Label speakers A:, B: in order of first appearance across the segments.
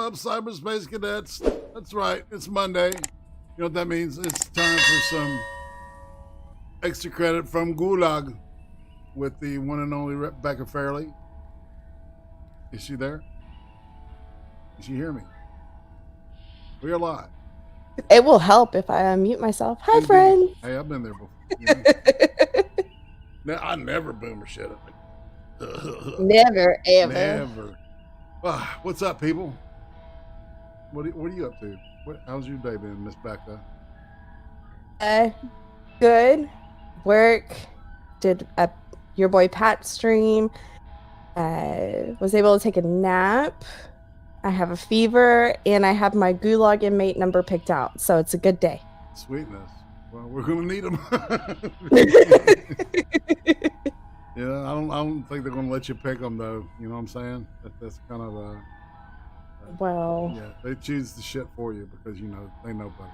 A: up, cyberspace cadets? That's right, it's Monday. You know what that means? It's time for some extra credit from GULAG with the one and only BECCA FERHLE. Is she there? Can she hear me? We are live.
B: It will help if I unmute myself. Hi, friend.
A: Hey, I've been there before. You know? Now, I never boomer shit at me.
B: Never, ever.
A: Never. What's up, people? What are you up to? How's your day been, Miss BECCA?
B: Good. Work. Did your boy Pat stream. Was able to take a nap. I have a fever, and I have my Gulag inmate number picked out, so it's a good day.
A: Sweetness. Well, we're gonna need them. Yeah, I don't think they're gonna let you pick them though. You know what I'm saying? That's kind of
B: well.
A: Yeah, they choose the shit for you because they know better.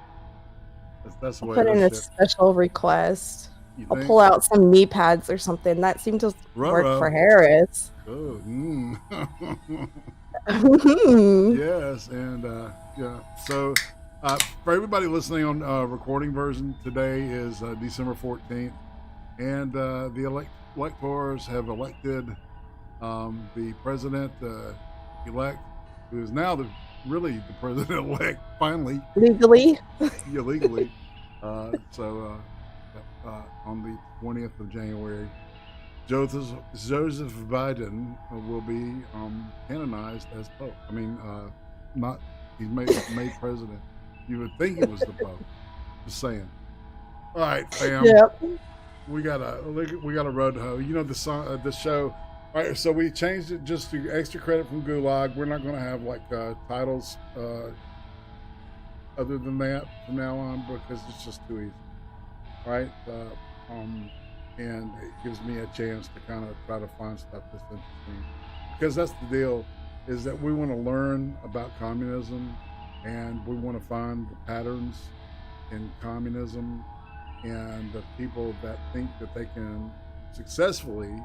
A: That's the way.
B: Put in a special request. I'll pull out some knee pads or something. That seemed to work for Harris.
A: Oh, yes, and yeah. So for everybody listening on recording version, today is December 14th, and the electors have elected the president-elect, who is now really the president-elect, finally.
B: Legally.
A: Yeah, legally. So on the 20th of January, Joseph Biden will be canonized as Pope. I mean, he's made president. You would think he was the Pope. Just saying. All right, fam.
B: Yep.
A: We got a road to hoe. You know the show. All right, so we changed it just to extra credit from GULAG. We're not going to have like titles other than that from now on because it's just too easy. Right? And it gives me a chance to kind of try to find stuff that's interesting, because that's the deal, is that we want to learn about communism, and we want to find the patterns in communism and the people that think that they can successfully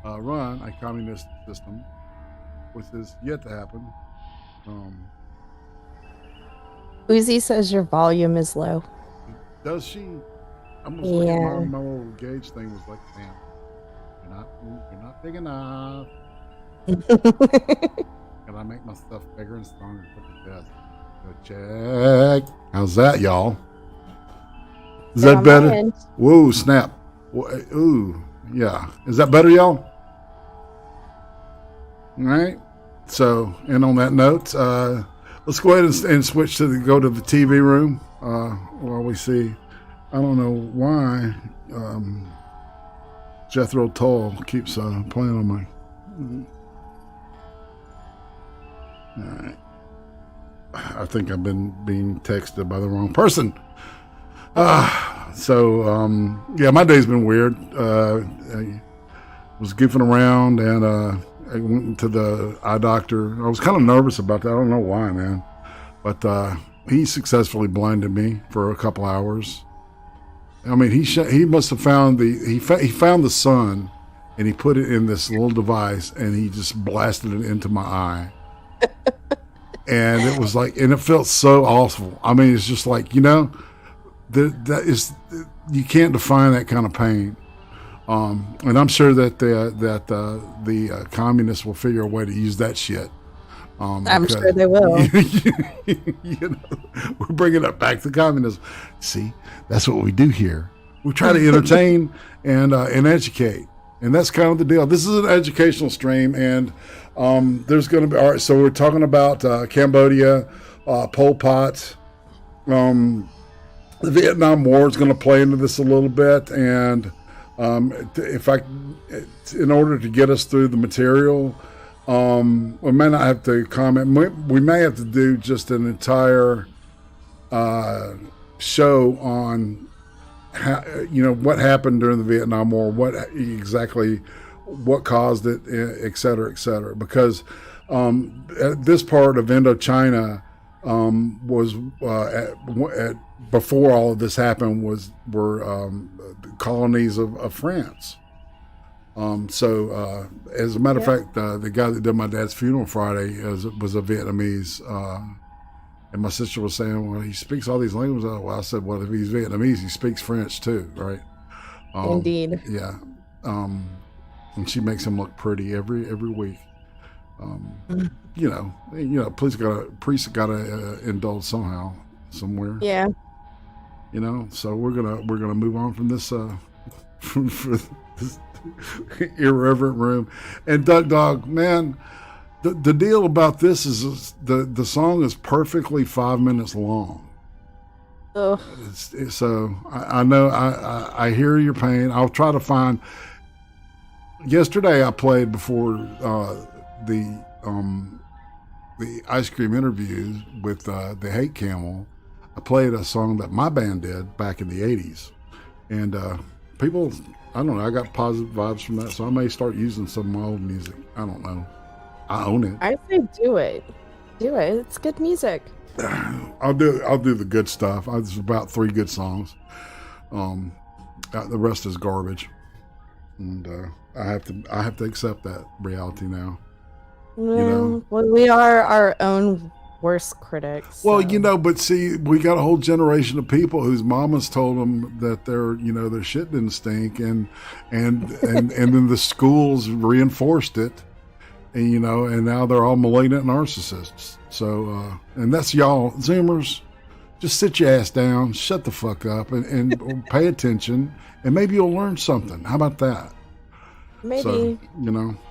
A: run a communist system, which is yet to happen.
B: Uzi says your volume is low.
A: Does she? I'm just looking at my little gauge thing was like, man, you're not big enough. Can I make my stuff bigger and stronger? Look at this. Go check. How's that, y'all? Is that better? Whoa, snap. Ooh, yeah. Is that better, y'all? All right. So, and on that note, let's go ahead and switch to go to the TV room while we see. I don't know why Jethro Tull keeps playing on my. All right. I think I've been being texted by the wrong person. So yeah, my day's been weird. I was goofing around, and I went to the eye doctor. I was kind of nervous about that. I don't know why, man. But he successfully blinded me for a couple hours. I mean, he must have found he found the sun, and he put it in this little device, and he just blasted it into my eye. And it was like, and it felt so awful. I mean, it's just like, that is, you can't define that kind of pain. And I'm sure that the communists will figure a way to use that shit.
B: I'm sure they will.
A: We're bringing it back to communism. See, that's what we do here. We try to entertain and educate, and that's kind of the deal. This is an educational stream, and there's going to be. All right, so we're talking about Cambodia, Pol Pot. The Vietnam War is going to play into this a little bit, and in order to get us through the material. We may not have to comment. We may have to do just an entire show on how, what happened during the Vietnam War, what caused it, et cetera, because this part of Indochina was before all of this happened were colonies of France. As a matter of
B: Yeah.
A: fact, the guy that did my dad's funeral Friday was a Vietnamese. And my sister was saying, well, he speaks all these languages. Well, I said, well, if he's Vietnamese, he speaks French too, right?
B: Indeed.
A: Yeah. And she makes him look pretty every week. Priests gotta indulge somehow, somewhere.
B: Yeah.
A: So we're gonna move on from this from this irreverent room. And Duck Dog, man, the deal about this is the song is perfectly 5 minutes long.
B: Ugh.
A: So I know I hear your pain. I'll try to find. Yesterday I played before the ice cream interviews with the Hate Camel. I played a song that my band did back in the 80s, and people, I don't know, I got positive vibes from that, so I may start using some of my old music. I don't know. I own it.
B: I say do it. Do it. It's good music.
A: I'll do the good stuff. There's about 3 good songs. The rest is garbage, and I have to accept that reality now.
B: Well, we are our own worst critics. So.
A: Well, but see, we got a whole generation of people whose mamas told them that their shit didn't stink, and then the schools reinforced it, and now they're all malignant narcissists. So, and that's y'all Zoomers. Just sit your ass down, shut the fuck up, and pay attention, and maybe you'll learn something. How about that?
B: Maybe.
A: So,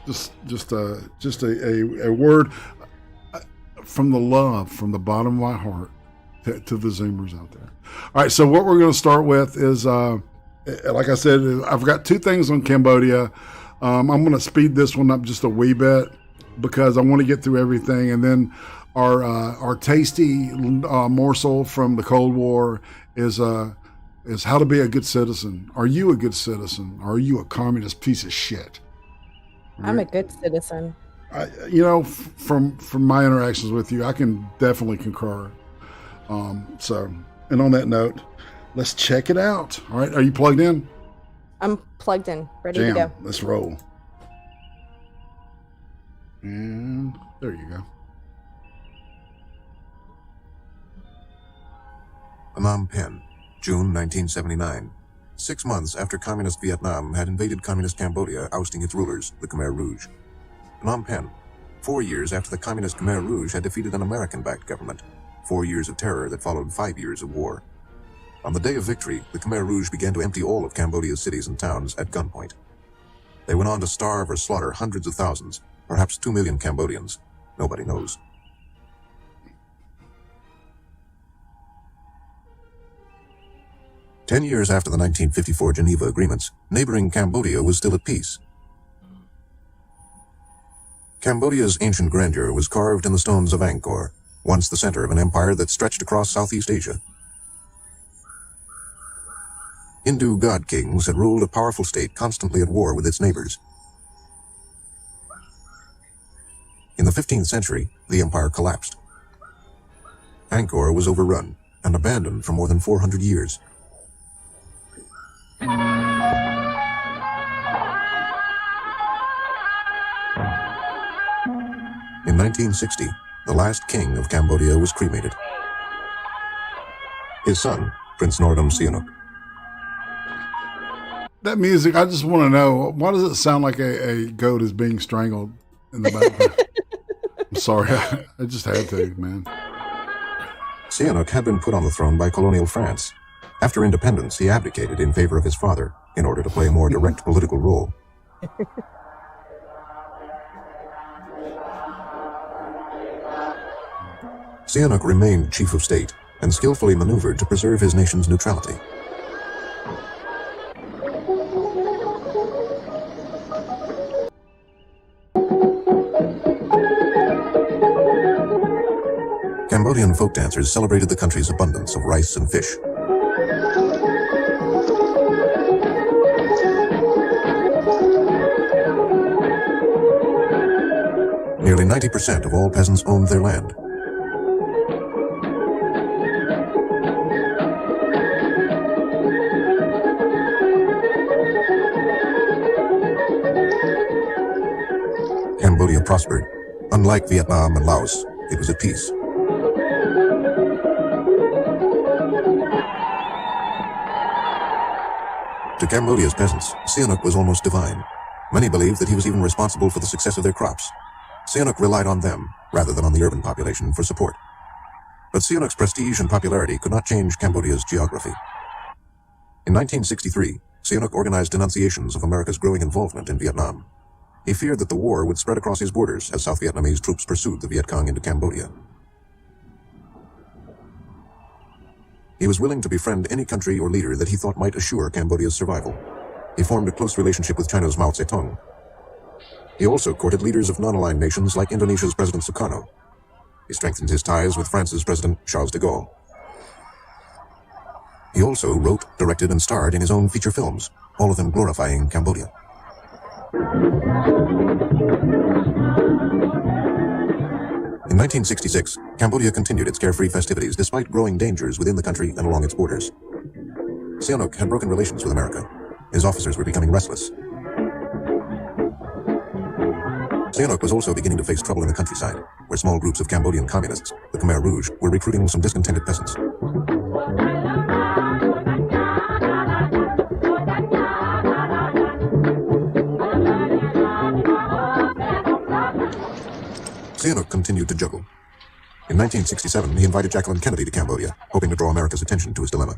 A: just a word from the love, from the bottom of my heart to the Zoomers out there. All right, so what we're going to start with is, like I said, I've got 2 things on Cambodia. I'm going to speed this one up just a wee bit because I want to get through everything, and then our tasty morsel from the Cold War is how to be a good citizen. Are you a good citizen? Or are you a communist piece of shit?
B: I'm a good citizen.
A: From my interactions with you, I can definitely concur. And on that note, let's check it out. All right, are you plugged in?
B: I'm plugged in, ready
A: Jam.
B: to go.
A: Let's roll. And there you go.
C: Phnom Penh, June 1979. 6 months after Communist Vietnam had invaded Communist Cambodia, ousting its rulers, the Khmer Rouge. Phnom Penh, 4 years after the Communist Khmer Rouge had defeated an American-backed government. 4 years of terror that followed 5 years of war. On the day of victory, the Khmer Rouge began to empty all of Cambodia's cities and towns at gunpoint. They went on to starve or slaughter hundreds of thousands, perhaps 2 million Cambodians. Nobody knows. Ten years after the 1954 Geneva Agreements, neighboring Cambodia was still at peace. Cambodia's ancient grandeur was carved in the stones of Angkor, once the center of an empire that stretched across Southeast Asia. Hindu god kings had ruled a powerful state constantly at war with its neighbors. In the 15th century, the empire collapsed. Angkor was overrun and abandoned for more than 400 years. In 1960, the last king of Cambodia was cremated. His son, Prince Norodom Sihanouk.
A: That music, I just want to know, why does it sound like a goat is being strangled in the background? I'm sorry, I just had to, man.
C: Sihanouk had been put on the throne by colonial France. After independence, he abdicated in favor of his father in order to play a more direct political role. Sihanouk remained chief of state and skillfully maneuvered to preserve his nation's neutrality. Cambodian folk dancers celebrated the country's abundance of rice and fish. Nearly 90% of all peasants owned their land. prospered. Unlike Vietnam and Laos, it was at peace. To Cambodia's peasants, Sihanouk was almost divine. Many believed that he was even responsible for the success of their crops. Sihanouk relied on them, rather than on the urban population, for support. But Sihanouk's prestige and popularity could not change Cambodia's geography. In 1963, Sihanouk organized denunciations of America's growing involvement in Vietnam. He feared that the war would spread across his borders as South Vietnamese troops pursued the Viet Cong into Cambodia. He was willing to befriend any country or leader that he thought might assure Cambodia's survival. He formed a close relationship with China's Mao Zedong. He also courted leaders of non-aligned nations like Indonesia's President Sukarno. He strengthened his ties with France's President Charles de Gaulle. He also wrote, directed, and starred in his own feature films, all of them glorifying Cambodia. In 1966, Cambodia continued its carefree festivities despite growing dangers within the country and along its borders. Sihanouk had broken relations with America. His officers were becoming restless. Sihanouk was also beginning to face trouble in the countryside, where small groups of Cambodian communists, the Khmer Rouge, were recruiting some discontented peasants. Sihanouk continued to juggle. In 1967, he invited Jacqueline Kennedy to Cambodia, hoping to draw America's attention to his dilemma.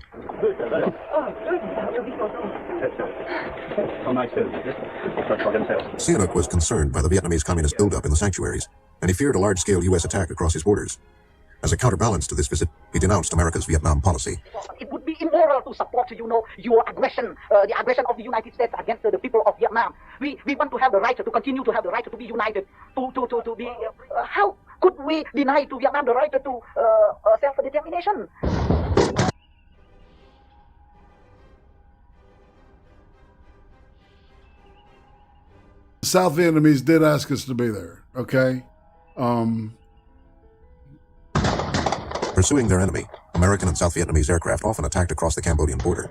C: Sihanouk was concerned by the Vietnamese communist buildup in the sanctuaries, and he feared a large-scale U.S. attack across his borders. As a counterbalance to this visit, he denounced America's Vietnam policy.
D: It would be immoral to support, your aggression, the aggression of the United States against the people of Vietnam. We want to have the right to continue to have the right to be united, to be. How could we deny to Vietnam the right to self-determination?
A: South Vietnamese did ask us to be there, okay?
C: Pursuing their enemy, American and South Vietnamese aircraft often attacked across the Cambodian border.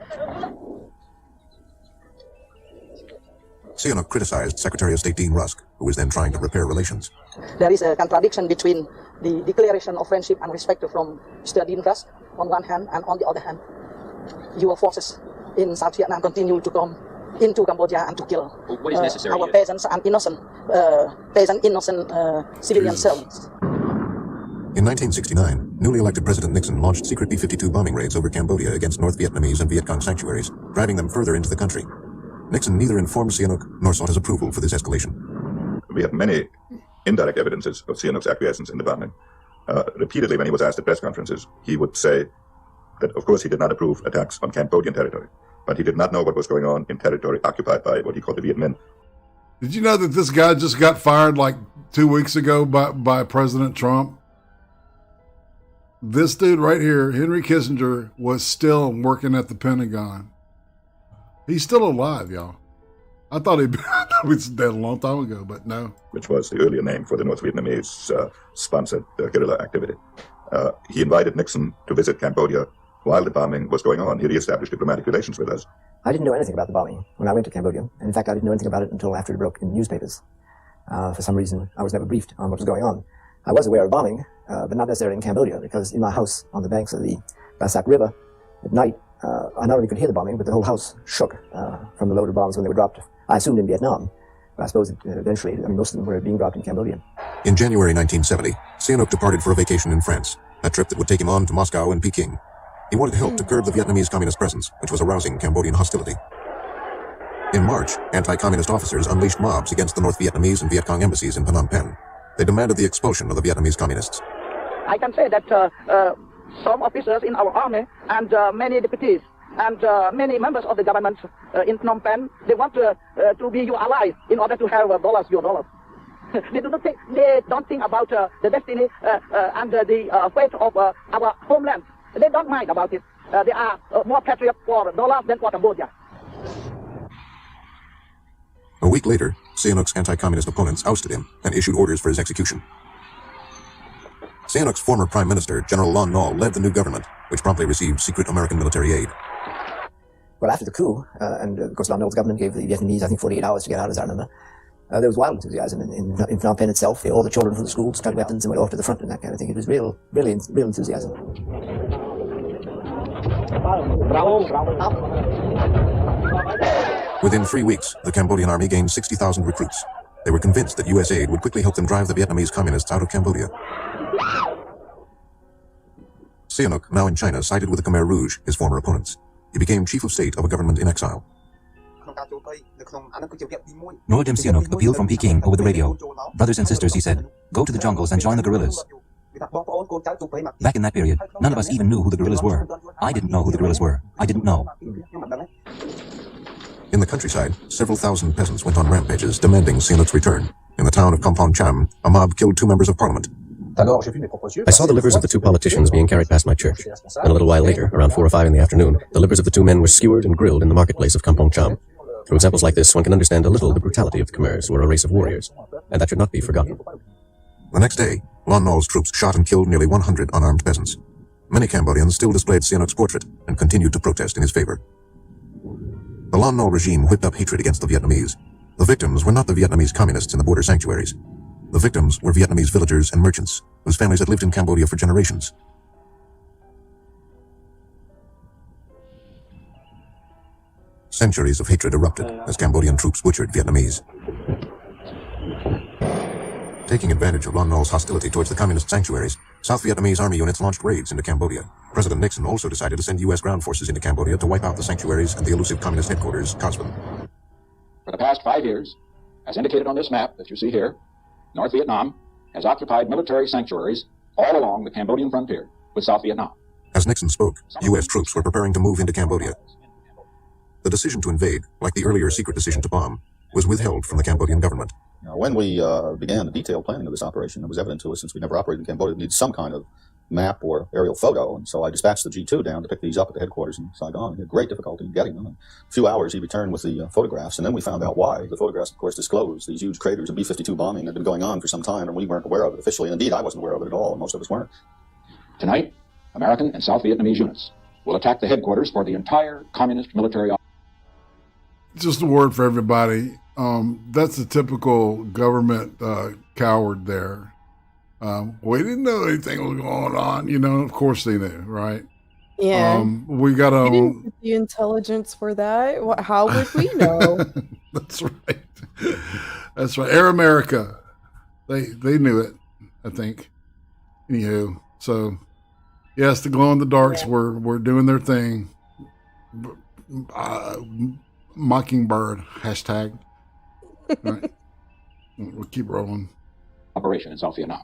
C: Sihanouk criticized Secretary of State Dean Rusk, who was then trying to repair relations.
D: There is a contradiction between the declaration of friendship and respect from Mr. Dean Rusk on one hand, and on the other hand, your forces in South Vietnam continue to come into Cambodia and to kill
E: what is necessary
D: our
E: here?
D: peasants and innocent civilian servants.
C: In 1969, newly elected President Nixon launched secret B-52 bombing raids over Cambodia against North Vietnamese and Viet Cong sanctuaries, driving them further into the country. Nixon neither informed Sihanouk nor sought his approval for this escalation.
F: We have many indirect evidences of Sihanouk's acquiescence in the bombing. Repeatedly, when he was asked at press conferences, he would say that, of course, he did not approve attacks on Cambodian territory, but he did not know what was going on in territory occupied by what he called the Viet Minh.
A: Did you know that this guy just got fired like 2 weeks ago by President Trump? This dude right here, Henry Kissinger, was still working at the Pentagon. He's still alive, y'all. I thought he was dead a long time ago, but no.
F: Which was the earlier name for the North Vietnamese sponsored guerrilla activity. He invited Nixon to visit Cambodia while the bombing was going on. He reestablished diplomatic relations with us.
G: I didn't know anything about the bombing when I went to Cambodia. And in fact, I didn't know anything about it until after it broke in newspapers. For some reason, I was never briefed on what was going on. I was aware of bombing, but not necessarily in Cambodia, because in my house on the banks of the Bassac River at night, I not only could hear the bombing, but the whole house shook from the loaded bombs when they were dropped. I assumed in Vietnam, but I suppose eventually, most of them were being dropped in Cambodia.
C: In January 1970, Sihanouk departed for a vacation in France, a trip that would take him on to Moscow and Peking. He wanted help to curb the Vietnamese communist presence, which was arousing Cambodian hostility. In March, anti-communist officers unleashed mobs against the North Vietnamese and Viet Cong embassies in Phnom Penh. They demanded the expulsion of the Vietnamese communists.
D: I can say that some officers in our army and many deputies and many members of the government in Phnom Penh, they want to be your allies in order to have your dollars. They don't think about the destiny and the fate of our homeland. They don't mind about it. They are more patriots for dollars than for Cambodia.
C: A week later, Sihanouk's anti-communist opponents ousted him and issued orders for his execution. Sihanouk's former Prime Minister, General Lon Nol, led the new government, which promptly received secret American military aid.
G: Well, after the coup, and of course Lon Nol's government gave the Vietnamese, I think, 48 hours to get out, as I remember, there was wild enthusiasm in Phnom Penh itself. All the children from the schools took weapons and went off to the front and that kind of thing. It was real enthusiasm.
C: Within 3 weeks, the Cambodian army gained 60,000 recruits. They were convinced that U.S. aid would quickly help them drive the Vietnamese communists out of Cambodia. Sihanouk, now in China, sided with the Khmer Rouge, his former opponents. He became chief of state of a government in exile.
E: Norodom Sihanouk appealed from Peking over the radio. Brothers and sisters, he said, go to the jungles and join the guerrillas. Back in that period, none of us even knew who the guerrillas were. I didn't know who the guerrillas were. I didn't know.
C: In the countryside, several thousand peasants went on rampages demanding Sihanouk's return. In the town of Kampong Cham, a mob killed 2 members of parliament.
H: I saw the livers of the 2 politicians being carried past my church. And a little while later, around 4 or 5 in the afternoon, the livers of the 2 men were skewered and grilled in the marketplace of Kampong Cham. Through examples like this, one can understand a little the brutality of the Khmers, who are a race of warriors, and that should not be forgotten.
C: The next day, Lon Nol's troops shot and killed nearly 100 unarmed peasants. Many Cambodians still displayed Sihanouk's portrait and continued to protest in his favor. The Lon Nol regime whipped up hatred against the Vietnamese. The victims were not the Vietnamese communists in the border sanctuaries. The victims were Vietnamese villagers and merchants whose families had lived in Cambodia for generations. Centuries of hatred erupted as Cambodian troops butchered Vietnamese. Taking advantage of Lon Nol's hostility towards the communist sanctuaries, South Vietnamese army units launched raids into Cambodia. President Nixon also decided to send U.S. ground forces into Cambodia to wipe out the sanctuaries and the elusive communist headquarters, Cosvin.
I: For the past 5 years, as indicated on this map that you see here, North Vietnam has occupied military sanctuaries all along the Cambodian frontier with South Vietnam.
C: As Nixon spoke, U.S. troops were preparing to move into Cambodia. The decision to invade, like the earlier secret decision to bomb, was withheld from the Cambodian government.
J: Now, when we began the detailed planning of this operation, it was evident to us, since we never operated in Cambodia, we needed some kind of map or aerial photo, and so I dispatched the G2 down to pick these up at the headquarters in Saigon. He had great difficulty in getting them. In a few hours, he returned with the photographs, and then we found out why. The photographs, of course, disclosed these huge craters of B-52 bombing had been going on for some time, and we weren't aware of it officially. Indeed, I wasn't aware of it at all, and most of us weren't.
I: Tonight, American and South Vietnamese units will attack the headquarters for the entire communist military.
A: Just a word for everybody. That's a typical government coward there. We didn't know anything was going on. You know, of course they knew, right?
B: Yeah.
A: We got
B: We didn't get the intelligence for that. How would we know?
A: That's right. That's right. Air America. They knew it, I think. Anywho, so yes, the glow in the darks were doing their thing. Mockingbird hashtag. All right. We'll keep rolling.
I: Operation in South Vietnam.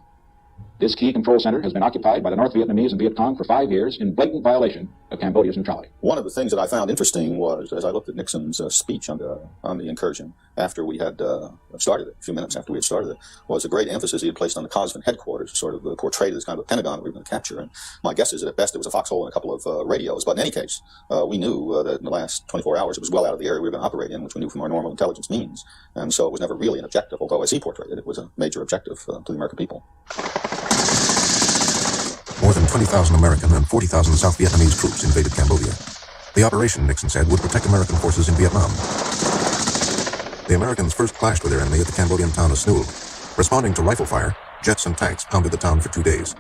I: This key control center has been occupied by the North Vietnamese and Viet Cong for 5 years in blatant violation of Cambodia's neutrality.
J: One of the things that I found interesting was, as I looked at Nixon's speech on the incursion after we had started it, a few minutes after we had started it, was a great emphasis he had placed on the Cosvin headquarters, sort of portrayed as kind of a Pentagon that we were going to capture. And my guess is that at best it was a foxhole and a couple of radios. But in any case, we knew that in the last 24 hours it was well out of the area we were going to operate in, which we knew from our normal intelligence means. And so it was never really an objective, although as he portrayed it, it was a major objective to the American people.
C: More than 20,000 American and 40,000 South Vietnamese troops invaded Cambodia. The operation, Nixon said, would protect American forces in Vietnam. The Americans first clashed with their enemy at the Cambodian town of Snool. Responding to rifle fire, jets and tanks pounded the town for 2 days.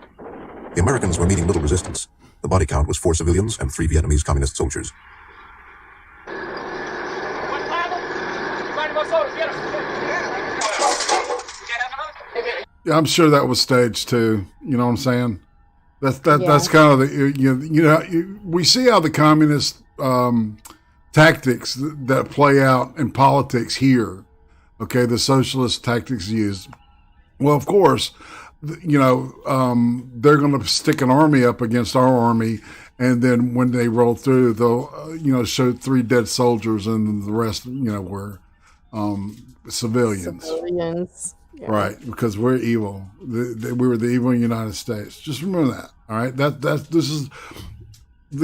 C: The Americans were meeting little resistance. The body count was 4 civilians and 3 Vietnamese communist soldiers.
A: Yeah, I'm sure that was staged too. You know what I'm saying? That's kind of the we see how the communist tactics that play out in politics here. Okay, the socialist tactics used. Well, of course, they're going to stick an army up against our army, and then when they roll through, they'll show 3 dead soldiers, and the rest were civilians. Yeah. Right, because we're evil. We were the evil United States. Just remember that. All right,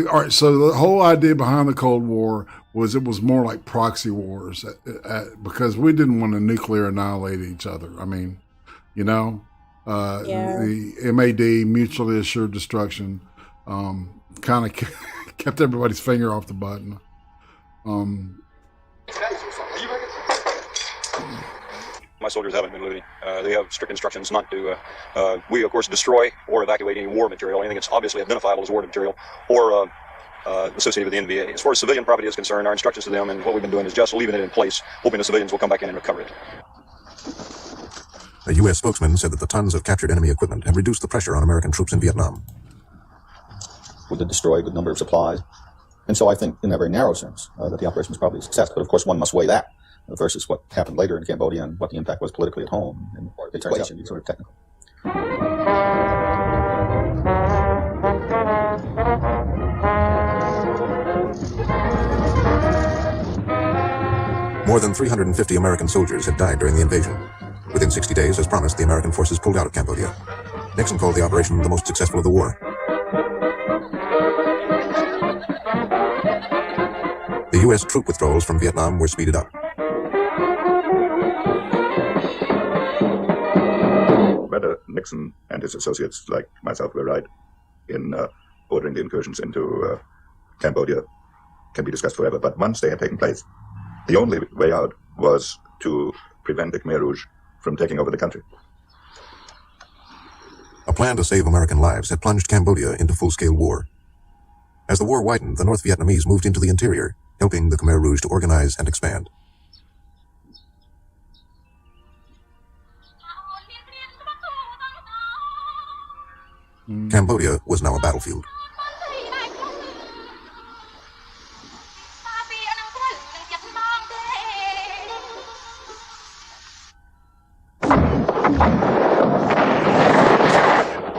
A: all right. So the whole idea behind the Cold War was it was more like proxy wars, because we didn't want to nuclear annihilate each other. I mean, the MAD, mutually assured destruction, kind of kept everybody's finger off the button.
J: My soldiers haven't been looting. They have strict instructions not to. We, of course, destroy or evacuate any war material, anything that's obviously identifiable as war material, or associated with the NVA. As far as civilian property is concerned, our instructions to them and what we've been doing is just leaving it in place, hoping the civilians will come back in and recover it.
C: A U.S. spokesman said that the tons of captured enemy equipment had reduced the pressure on American troops in Vietnam.
J: We did destroy a good number of supplies. And so I think, in a very narrow sense, that the operation was probably a success. But of course, one must weigh that versus what happened later in Cambodia and what the impact was politically at home. And it turns out to be sort of technical.
C: More than 350 American soldiers had died during the invasion. Within 60 days, as promised, the American forces pulled out of Cambodia. Nixon called the operation the most successful of the war. The U.S. troop withdrawals from Vietnam were speeded up.
F: Whether Nixon and his associates, like myself, were right in ordering the incursions into Cambodia can be discussed forever. But once they had taken place, the only way out was to prevent the Khmer Rouge from taking over the country.
C: A plan to save American lives had plunged Cambodia into full-scale war. As the war widened, the North Vietnamese moved into the interior, helping the Khmer Rouge to organize and expand. Cambodia was now a battlefield.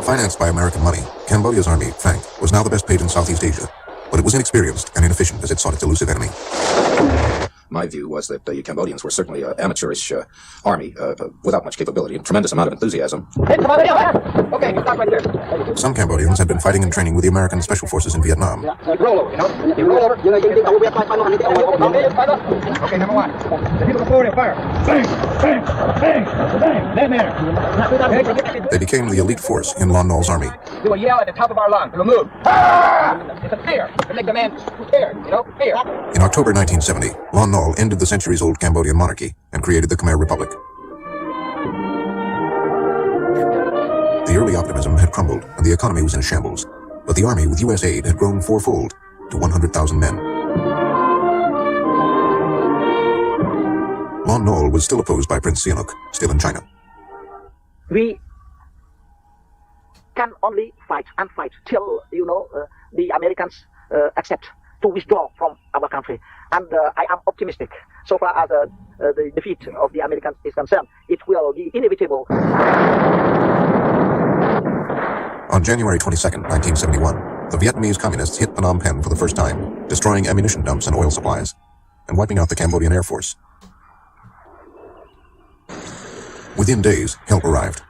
C: Financed by American money, Cambodia's army, FANC, was now the best paid in Southeast Asia, but it was inexperienced and inefficient as it sought its elusive enemy.
E: My view was that the Cambodians were certainly an amateurish army without much capability and tremendous amount of enthusiasm.
D: Okay, stop right there.
C: Some Cambodians had been fighting and training with the American Special Forces in Vietnam.
D: You roll over, you know? You roll over, Okay, number one. The people come forward and fire. Bang, bang, bang, bang. That manner.
C: They became the elite force in Lon Nol's army.
D: We will yell at the top of our lungs. We will move. Ah! It's a fear. To make the man scared, you know? Fear.
C: In October 1970, Lon Nol ended the centuries-old Cambodian monarchy and created the Khmer Republic. The early optimism had crumbled and the economy was in shambles, but the army with U.S. aid had grown fourfold to 100,000 men. Lon Nol was still opposed by Prince Sihanouk, still in China.
D: We can only fight and fight till, you know, the Americans accept to withdraw from our country. And I am optimistic. So far as the defeat of the Americans is concerned, it will be inevitable.
C: On January 22nd, 1971, the Vietnamese communists hit Phnom Penh for the first time, destroying ammunition dumps and oil supplies, and wiping out the Cambodian Air Force. Within days, help arrived.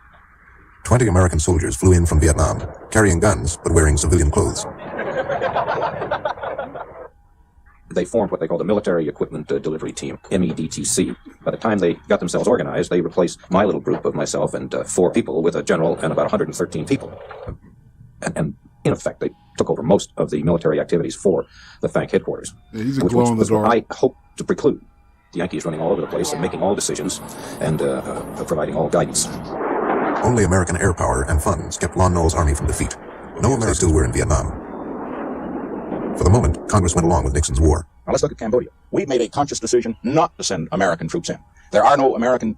C: 20 American soldiers flew in from Vietnam, carrying guns but wearing civilian clothes.
E: They formed what they called the Military Equipment Delivery Team, MEDTC. By the time they got themselves organized, they replaced my little group of myself and 4 people with a general and about 113 people. And in effect, they took over most of the military activities for the FANC headquarters.
A: Yeah, he's a glow in the dark.
E: I hope to preclude the Yankees running all over the place and making all decisions and providing all guidance.
C: Only American air power and funds kept Lon Nol's army from defeat. No Americans still were in Vietnam. For the moment, Congress went along with Nixon's war.
I: Now let's look at Cambodia. We made a conscious decision not to send American troops in. There are no American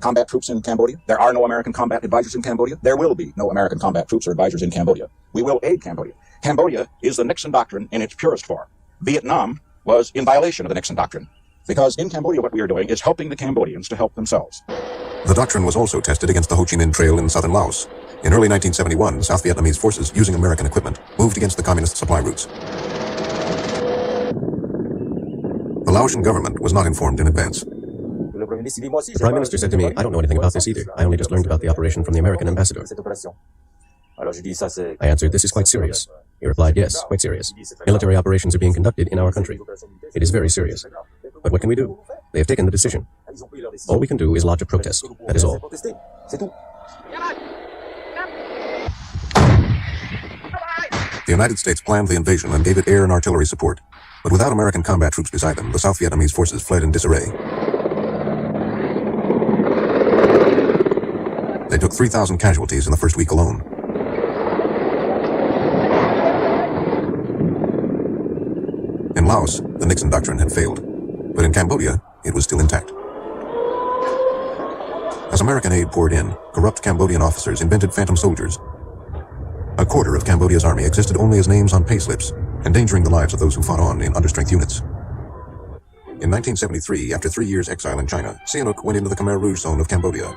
I: combat troops in Cambodia. There are no American combat advisors in Cambodia. There will be no American combat troops or advisors in Cambodia. We will aid Cambodia. Cambodia is the Nixon doctrine in its purest form. Vietnam was in violation of the Nixon doctrine, because in Cambodia what we are doing is helping the Cambodians to help themselves.
C: The doctrine was also tested against the Ho Chi Minh Trail in southern Laos. In early 1971, South Vietnamese forces, using American equipment, moved against the communist supply routes. The Laotian government was not informed in advance.
H: The Prime Minister said to me, "I don't know anything about this either. I only just learned about the operation from the American ambassador." I answered, "This is quite serious." He replied, "Yes, quite serious. Military operations are being conducted in our country. It is very serious. But what can we do? They have taken the decision. All we can do is lodge a protest. That is all."
C: The United States planned the invasion and gave it air and artillery support. But without American combat troops beside them, the South Vietnamese forces fled in disarray. They took 3,000 casualties in the first week alone. In Laos, the Nixon doctrine had failed, but in Cambodia, it was still intact. As American aid poured in, corrupt Cambodian officers invented phantom soldiers. A quarter of Cambodia's army existed only as names on payslips, endangering the lives of those who fought on in understrength units. In 1973, after 3 years' exile in China, Sihanouk went into the Khmer Rouge zone of Cambodia.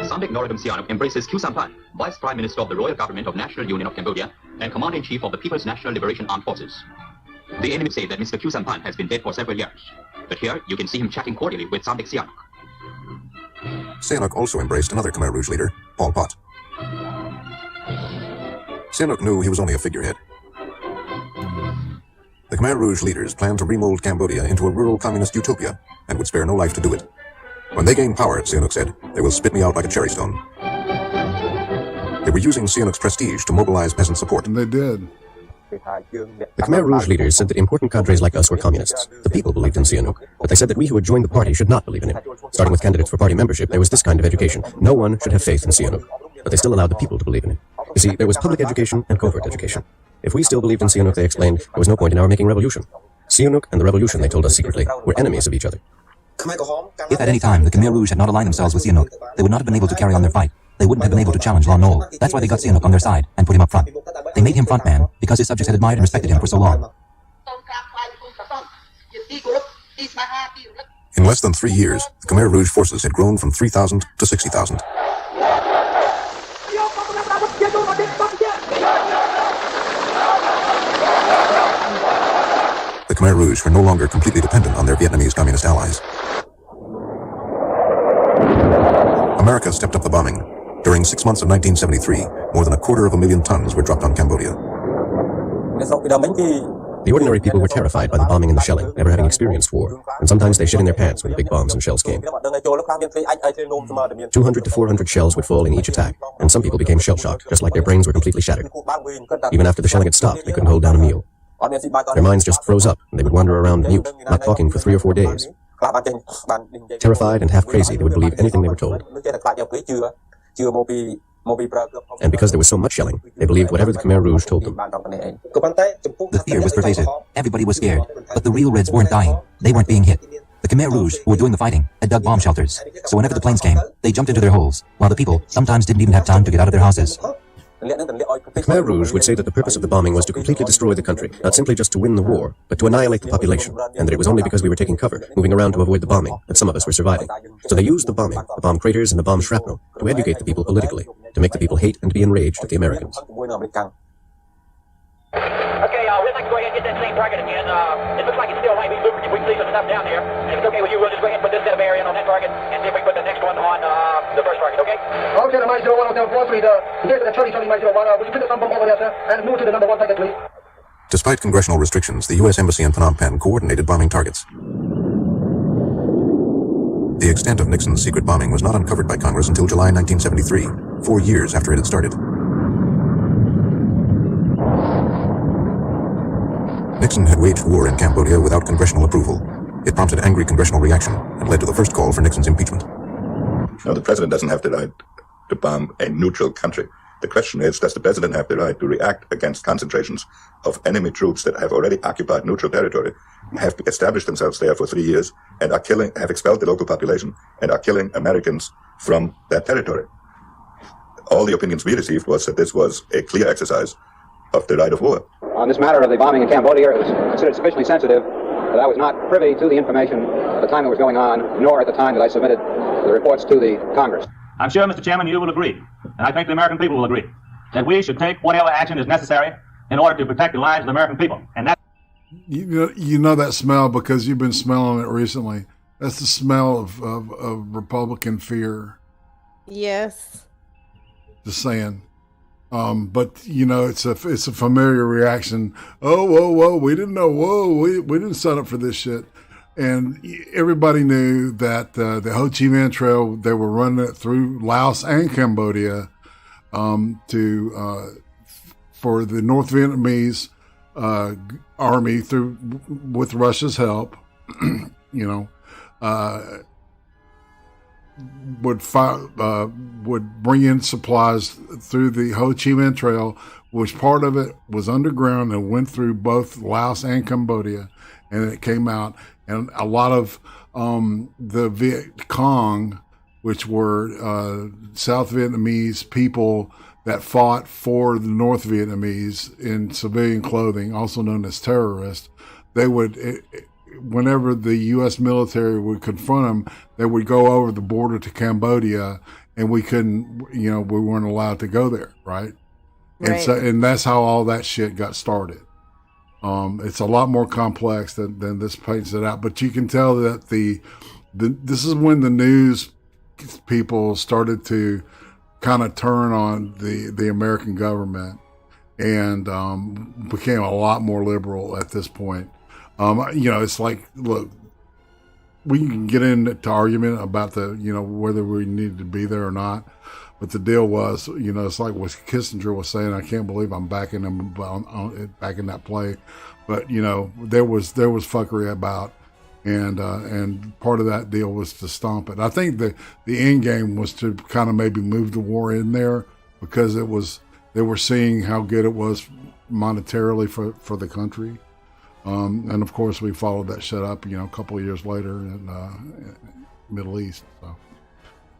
K: Samdech Norodom Sihanouk embraces Khieu Samphan, Vice Prime Minister of the Royal Government of National Union of Cambodia and Commander-in-Chief of the People's National Liberation Armed Forces. The enemy say that Mr. Khieu Samphan has been dead for several years, but here you can see him chatting cordially with Samdech Sihanouk.
C: Sihanouk also embraced another Khmer Rouge leader, Pol Pot. Sihanouk knew he was only a figurehead. The Khmer Rouge leaders planned to remold Cambodia into a rural communist utopia and would spare no life to do it. When they gain power, Sihanouk said, they will spit me out like a cherry stone. They were using Sihanouk's prestige to mobilize peasant support.
A: And they did.
H: The Khmer Rouge leaders said that important cadres like us were communists. The people believed in Sihanouk, but they said that we who had joined the party should not believe in him. Starting with candidates for party membership, there was this kind of education. No one should have faith in Sihanouk, but they still allowed the people to believe in him. You see, there was public education and covert education. If we still believed in Sihanouk, they explained, there was no point in our making revolution. Sihanouk and the revolution, they told us secretly, were enemies of each other.
E: If at any time the Khmer Rouge had not aligned themselves with Sihanouk, they would not have been able to carry on their fight. They wouldn't have been able to challenge Lon Nol. That's why they got Sihanouk on their side and put him up front. They made him frontman because his subjects had admired and respected him for so long.
C: In less than 3 years, the Khmer Rouge forces had grown from 3,000 to 60,000. The Khmer Rouge were no longer completely dependent on their Vietnamese communist allies. America stepped up the bombing. During 6 months of 1973, more than 250,000 tons were dropped on Cambodia.
H: The ordinary people were terrified by the bombing and the shelling, never having experienced war, and sometimes they shit in their pants when the big bombs and shells came. 200 to 400 shells would fall in each attack, and some people became shell-shocked, just like their brains were completely shattered. Even after the shelling had stopped, they couldn't hold down a meal. Their minds just froze up, and they would wander around mute, not talking for 3 or 4 days. Terrified and half crazy, they would believe anything they were told. And because there was so much shelling, they believed whatever the Khmer Rouge told them.
E: The fear was pervasive. Everybody was scared. But the real Reds weren't dying. They weren't being hit. The Khmer Rouge, who were doing the fighting, had dug bomb shelters. So whenever the planes came, they jumped into their holes, while the people sometimes didn't even have time to get out of their houses.
H: The Khmer Rouge would say that the purpose of the bombing was to completely destroy the country, not simply just to win the war, but to annihilate the population, and that it was only because we were taking cover, moving around to avoid the bombing, that some of us were surviving. So they used the bombing, the bomb craters and the bomb shrapnel, to educate the people politically, to make the people hate and be enraged at the Americans.
L: Okay, we'd like to go ahead and get that same target again. It looks like it still might be lucrative. We can see some stuff down there. And if it's okay with you, we'll just go ahead and put this set of area on that target and see if we can put the next one on the first target, okay?
D: Okay, the mile 01 Hotel 43, here's the Charlie mile 01. Would you put some bomb over there, sir? And move to the number 1 target, please.
C: Despite congressional restrictions, the U.S. Embassy in Phnom Penh coordinated bombing targets. The extent of Nixon's secret bombing was not uncovered by Congress until July 1973, 4 years after it had started. Nixon had waged war in Cambodia without congressional approval. It prompted angry congressional reaction and led to the first call for Nixon's impeachment.
F: No, the president doesn't have the right to bomb a neutral country. The question is, does the president have the right to react against concentrations of enemy troops that have already occupied neutral territory, have established themselves there for 3 years, and have expelled the local population, and are killing Americans from that territory? All the opinions we received was that this was a clear exercise of the right of war.
M: On this matter of the bombing in Cambodia, it was considered sufficiently sensitive that I was not privy to the information at the time it was going on, nor at the time that I submitted the reports to the Congress.
N: I'm sure, Mr. Chairman, you will agree, and I think the American people will agree, that we should take whatever action is necessary in order to protect the lives of the American people. And that
A: You know that smell because you've been smelling it recently. That's the smell of Republican fear.
B: Yes.
A: Just saying. But you know, it's a familiar reaction. Oh, whoa, we didn't know. Whoa, we didn't sign up for this shit. And everybody knew that the Ho Chi Minh Trail, they were running it through Laos and Cambodia for the North Vietnamese army with Russia's help. You know, would bring in supplies through the Ho Chi Minh Trail, which part of it was underground and went through both Laos and Cambodia, and it came out. And a lot of the Viet Cong, which were South Vietnamese people that fought for the North Vietnamese in civilian clothing, also known as terrorists, they would, whenever the U.S. military would confront them, they would go over the border to Cambodia, and we couldn't, we weren't allowed to go there, right? And that's how all that shit got started. It's a lot more complex than this paints it out, but you can tell that this is when the news people started to kind of turn on the American government and became a lot more liberal at this point. It's like, look, we can get into argument about whether we needed to be there or not. But the deal was, it's like what Kissinger was saying. I can't believe I'm backing him back in that play. But, there was fuckery about, and part of that deal was to stomp it. I think the end game was to kind of maybe move the war in there because they were seeing how good it was monetarily for the country. And of course we followed that shit up, a couple of years later in Middle East. So.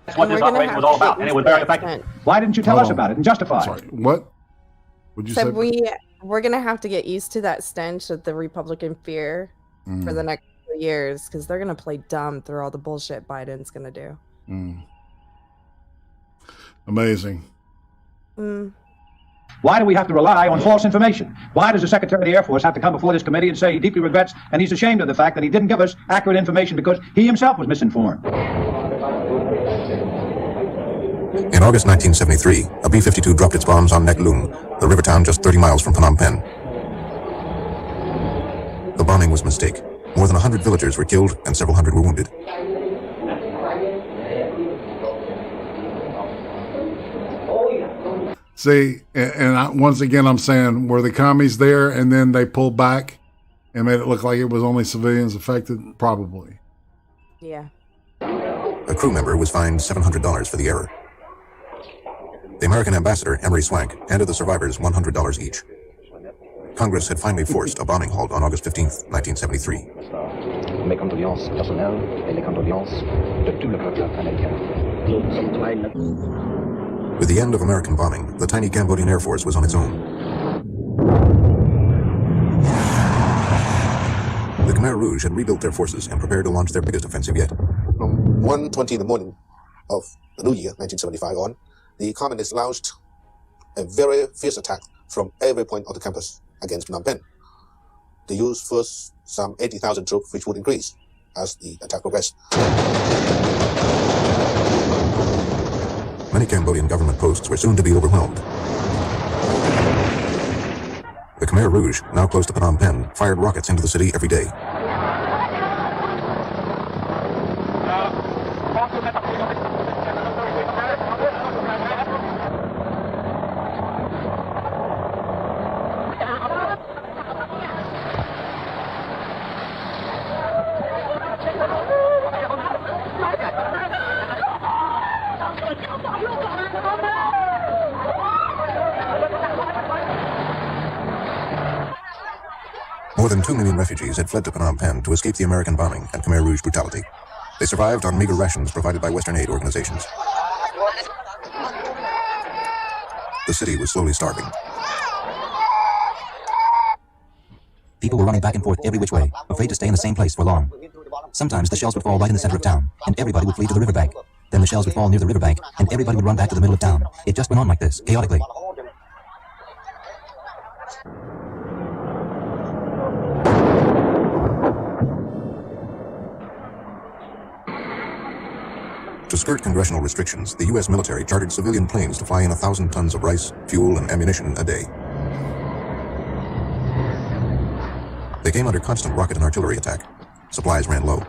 N: That's what this operation was all about, and it was very effective. Why didn't you tell us about it and justify?
A: Sorry, what? Would you say?
B: We're gonna have to get used to that stench of the Republican fear for the next few years, because they're gonna play dumb through all the bullshit Biden's gonna do.
A: Amazing.
N: Why do we have to rely on false information? Why does the Secretary of the Air Force have to come before this committee and say he deeply regrets and he's ashamed of the fact that he didn't give us accurate information because he himself was misinformed?
C: In August 1973, a B-52 dropped its bombs on Nek Lung, the river town just 30 miles from Phnom Penh. The bombing was a mistake. More than 100 villagers were killed and several hundred were wounded.
A: See, once again, I'm saying, were the commies there and then they pulled back and made it look like it was only civilians affected? Probably.
B: Yeah.
C: A crew member was fined $700 for the error. The American ambassador, Emery Swank, handed the survivors $100 each. Congress had finally forced a bombing halt on August 15, 1973.
O: Mes condoléances personnelles et les condoléances de tout le peuple américain.
C: With the end of American bombing, the tiny Cambodian Air Force was on its own. The Khmer Rouge had rebuilt their forces and prepared to launch their biggest offensive yet.
P: From 1:20 in the morning of the new year, 1975 on, the communists launched a very fierce attack from every point of the campus against Phnom Penh. They used first some 80,000 troops, which would increase as the attack progressed.
C: Many Cambodian government posts were soon to be overwhelmed. The Khmer Rouge, now close to Phnom Penh, fired rockets into the city every day. More than 2 million refugees had fled to Phnom Penh to escape the American bombing and Khmer Rouge brutality. They survived on meager rations provided by Western aid organizations. The city was slowly starving.
E: People were running back and forth every which way, afraid to stay in the same place for long. Sometimes the shells would fall right in the center of town, and everybody would flee to the riverbank. Then the shells would fall near the riverbank, and everybody would run back to the middle of town. It just went on like this, chaotically.
C: To skirt congressional restrictions, the U.S. military chartered civilian planes to fly in 1,000 tons of rice, fuel, and ammunition a day. They came under constant rocket and artillery attack. Supplies ran low.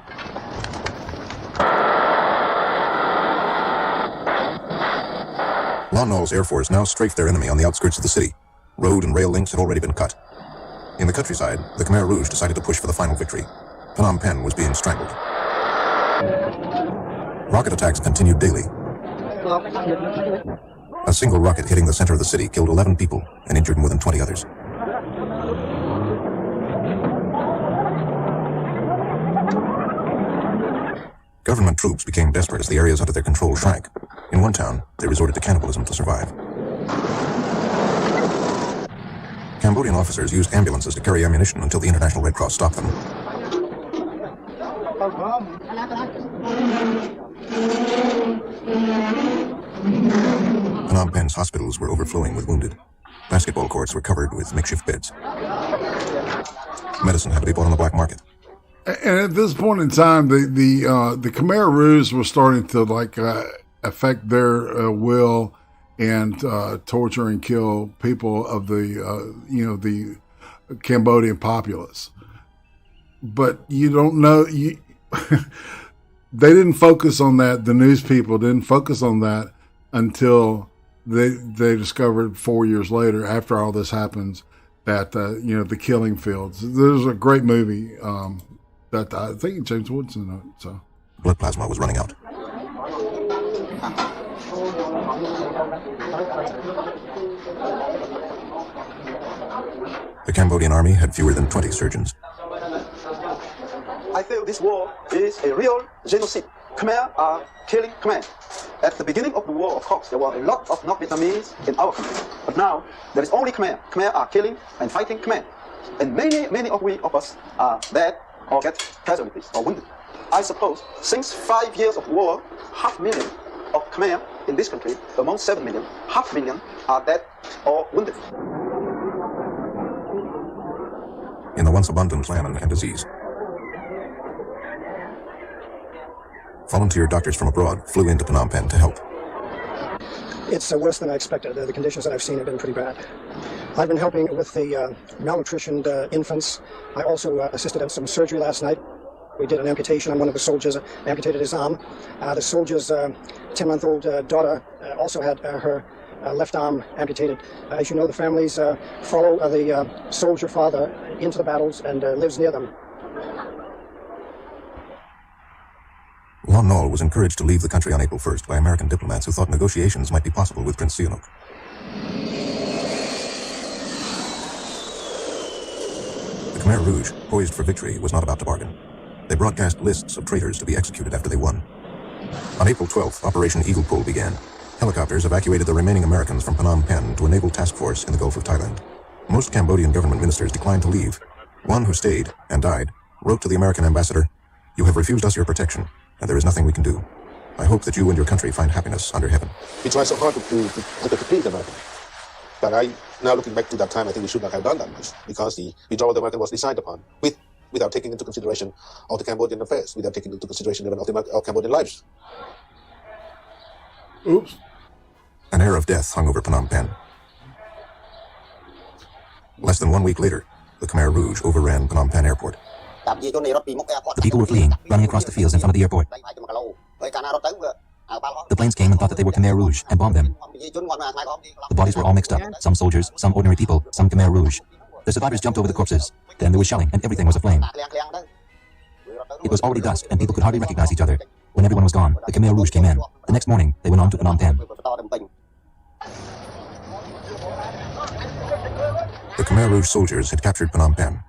C: Lon Nol's Air Force now strafed their enemy on the outskirts of the city. Road and rail links had already been cut. In the countryside, the Khmer Rouge decided to push for the final victory. Phnom Penh was being strangled. Rocket attacks continued daily. A single rocket hitting the center of the city killed 11 people and injured more than 20 others. Government troops became desperate as the areas under their control shrank. In one town, they resorted to cannibalism to survive. Cambodian officers used ambulances to carry ammunition until the International Red Cross stopped them. Phnom Penh's hospitals were overflowing with wounded. Basketball courts were covered with makeshift beds. Medicine had to be bought on the black market.
A: And at this point in time, the Khmer Rouge was starting to affect their will and torture and kill people of the Cambodian populace. But you don't know they didn't focus on that. The news people didn't focus on that until they discovered 4 years later, after all this happens, that the killing fields. There's a great movie. That I think James Woods in it. So
C: blood plasma was running out. The Cambodian army had fewer than 20 surgeons.
Q: I feel this war is a real genocide. Khmer are killing Khmer. At the beginning of the war, of course, there were a lot of non-Vietnamese in our country. But now, there is only Khmer. Khmer are killing and fighting Khmer. And many of us are dead or get casualties or wounded. I suppose since 5 years of war, 500,000 of Khmer in this country, among 7 million, 500,000 are dead or wounded.
C: In the once abundant famine and disease, volunteer doctors from abroad flew into Phnom Penh to help.
R: It's worse than I expected. The conditions that I've seen have been pretty bad. I've been helping with the malnutritioned infants. I also assisted in some surgery last night. We did an amputation on one of the soldiers, amputated his arm. The soldier's 10-month-old daughter also had her left arm amputated. As you know, the families follow the soldier father into the battles and lives near them.
C: Lon Nol was encouraged to leave the country on April 1st by American diplomats who thought negotiations might be possible with Prince Sihanouk. The Khmer Rouge, poised for victory, was not about to bargain. They broadcast lists of traitors to be executed after they won. On April 12th, Operation Eagle Pull began. Helicopters evacuated the remaining Americans from Phnom Penh to a naval task force in the Gulf of Thailand. Most Cambodian government ministers declined to leave. One who stayed and died wrote to the American ambassador, "You have refused us your protection, and there is nothing we can do. I hope that you and your country find happiness under heaven."
P: We tried so hard to please the Americans. But now looking back to that time, I think we should not have done that much, because the withdrawal of the American was decided upon without taking into consideration all the Cambodian affairs, without taking into consideration even of the Cambodian lives.
A: Oops.
C: An air of death hung over Phnom Penh. Less than 1 week later, the Khmer Rouge overran Phnom Penh Airport.
E: The people were fleeing, running across the fields in front of the airport. The planes came and thought that they were Khmer Rouge and bombed them. The bodies were all mixed up. Some soldiers, some ordinary people, some Khmer Rouge. The survivors jumped over the corpses. Then there was shelling and everything was aflame. It was already dusk and people could hardly recognize each other. When everyone was gone, the Khmer Rouge came in. The next morning, they went on to Phnom Penh.
C: The Khmer Rouge soldiers had captured Phnom Penh.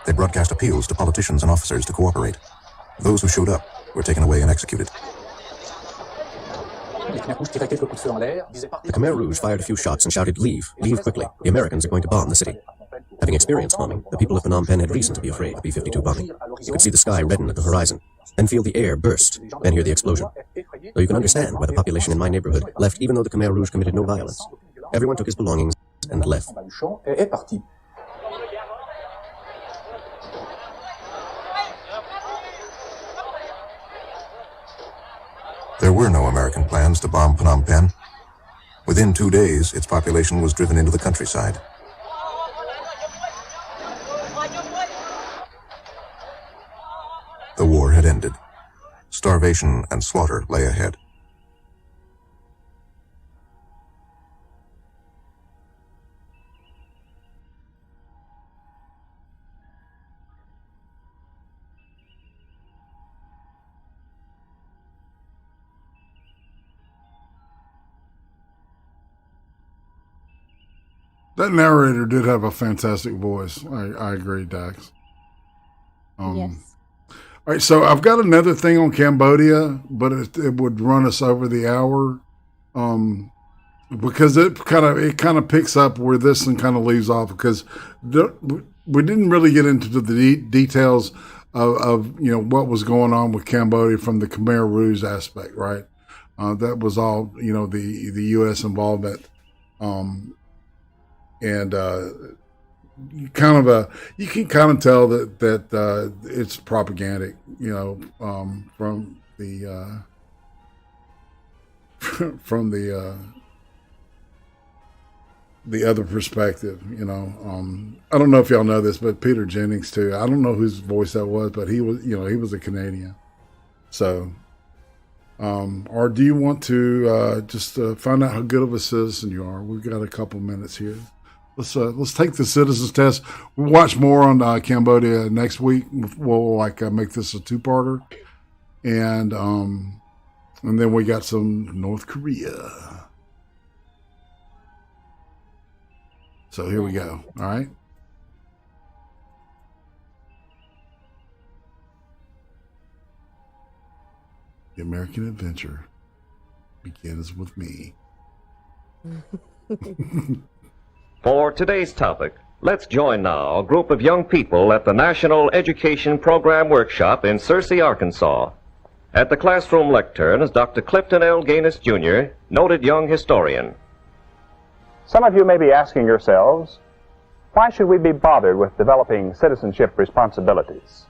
C: They broadcast appeals to politicians and officers to cooperate. Those who showed up were taken away and executed.
H: The Khmer Rouge fired a few shots and shouted, "Leave, leave quickly. The Americans are going to bomb the city." Having experienced bombing, the people of Phnom Penh had reason to be afraid of B-52 bombing. You could see the sky redden at the horizon, then feel the air burst, then hear the explosion. So you can understand why the population in my neighborhood left even though the Khmer Rouge committed no violence. Everyone took his belongings and left.
C: There were no American plans to bomb Phnom Penh. Within 2 days, its population was driven into the countryside. The war had ended. Starvation and slaughter lay ahead.
A: That narrator did have a fantastic voice. I agree, Dax.
B: Yes.
A: All right, so I've got another thing on Cambodia, but it would run us over the hour, because it kind of picks up where this one kind of leaves off, because we didn't really get into the details of what was going on with Cambodia from the Khmer Rouge aspect, right? That was all the U.S. involvement, and you can kind of tell that it's propagandic, from the from the other perspective. I don't know if y'all know this, but Peter Jennings too. I don't know whose voice that was, but he was a Canadian. So, or do you want to just find out how good of a citizen you are? We've got a couple minutes here. Let's take the citizens test. We'll watch more on Cambodia next week. We'll make this a two-parter, and then we got some North Korea. So here we go. All right. The American adventure begins with me.
S: For today's topic, let's join now a group of young people at the National Education Program Workshop in Searcy, Arkansas. At the classroom lectern is Dr. Clifton L. Gaines, Jr., noted young historian.
T: Some of you may be asking yourselves, why should we be bothered with developing citizenship responsibilities?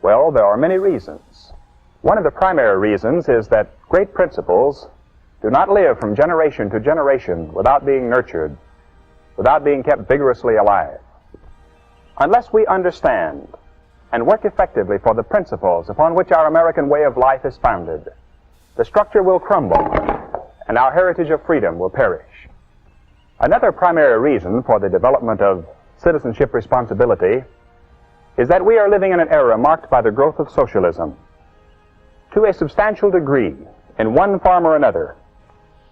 T: Well, there are many reasons. One of the primary reasons is that great principles do not live from generation to generation without being nurtured, without being kept vigorously alive. Unless we understand and work effectively for the principles upon which our American way of life is founded, the structure will crumble and our heritage of freedom will perish. Another primary reason for the development of citizenship responsibility is that we are living in an era marked by the growth of socialism. To a substantial degree, in one form or another,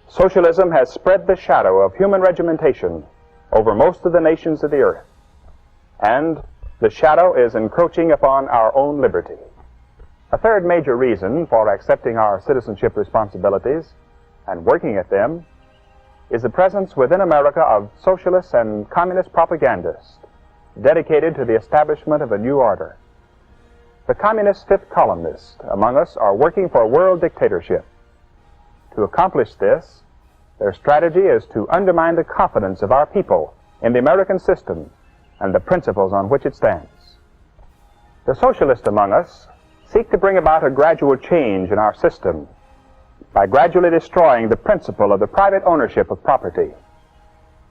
T: socialism has spread the shadow of human regimentation over most of the nations of the earth, and the shadow is encroaching upon our own liberty. A third major reason for accepting our citizenship responsibilities and working at them is the presence within America of socialists and communist propagandists dedicated to the establishment of a new order. The communist fifth columnists among us are working for world dictatorship. To accomplish this, their strategy is to undermine the confidence of our people in the American system and the principles on which it stands. The socialists among us seek to bring about a gradual change in our system by gradually destroying the principle of the private ownership of property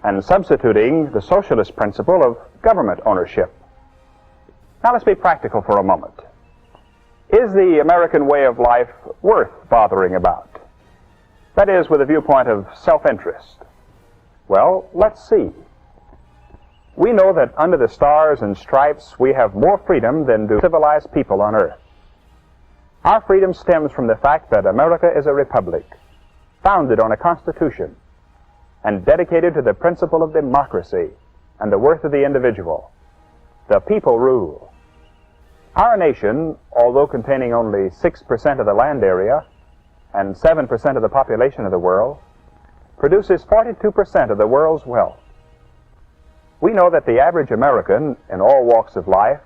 T: and substituting the socialist principle of government ownership. Now let's be practical for a moment. Is the American way of life worth bothering about? That is, with a viewpoint of self-interest. Well, let's see. We know that under the stars and stripes we have more freedom than do civilized people on earth. Our freedom stems from the fact that America is a republic, founded on a constitution, and dedicated to the principle of democracy and the worth of the individual. The people rule. Our nation, although containing only 6% of the land area and 7% of the population of the world, produces 42% of the world's wealth. We know that the average American in all walks of life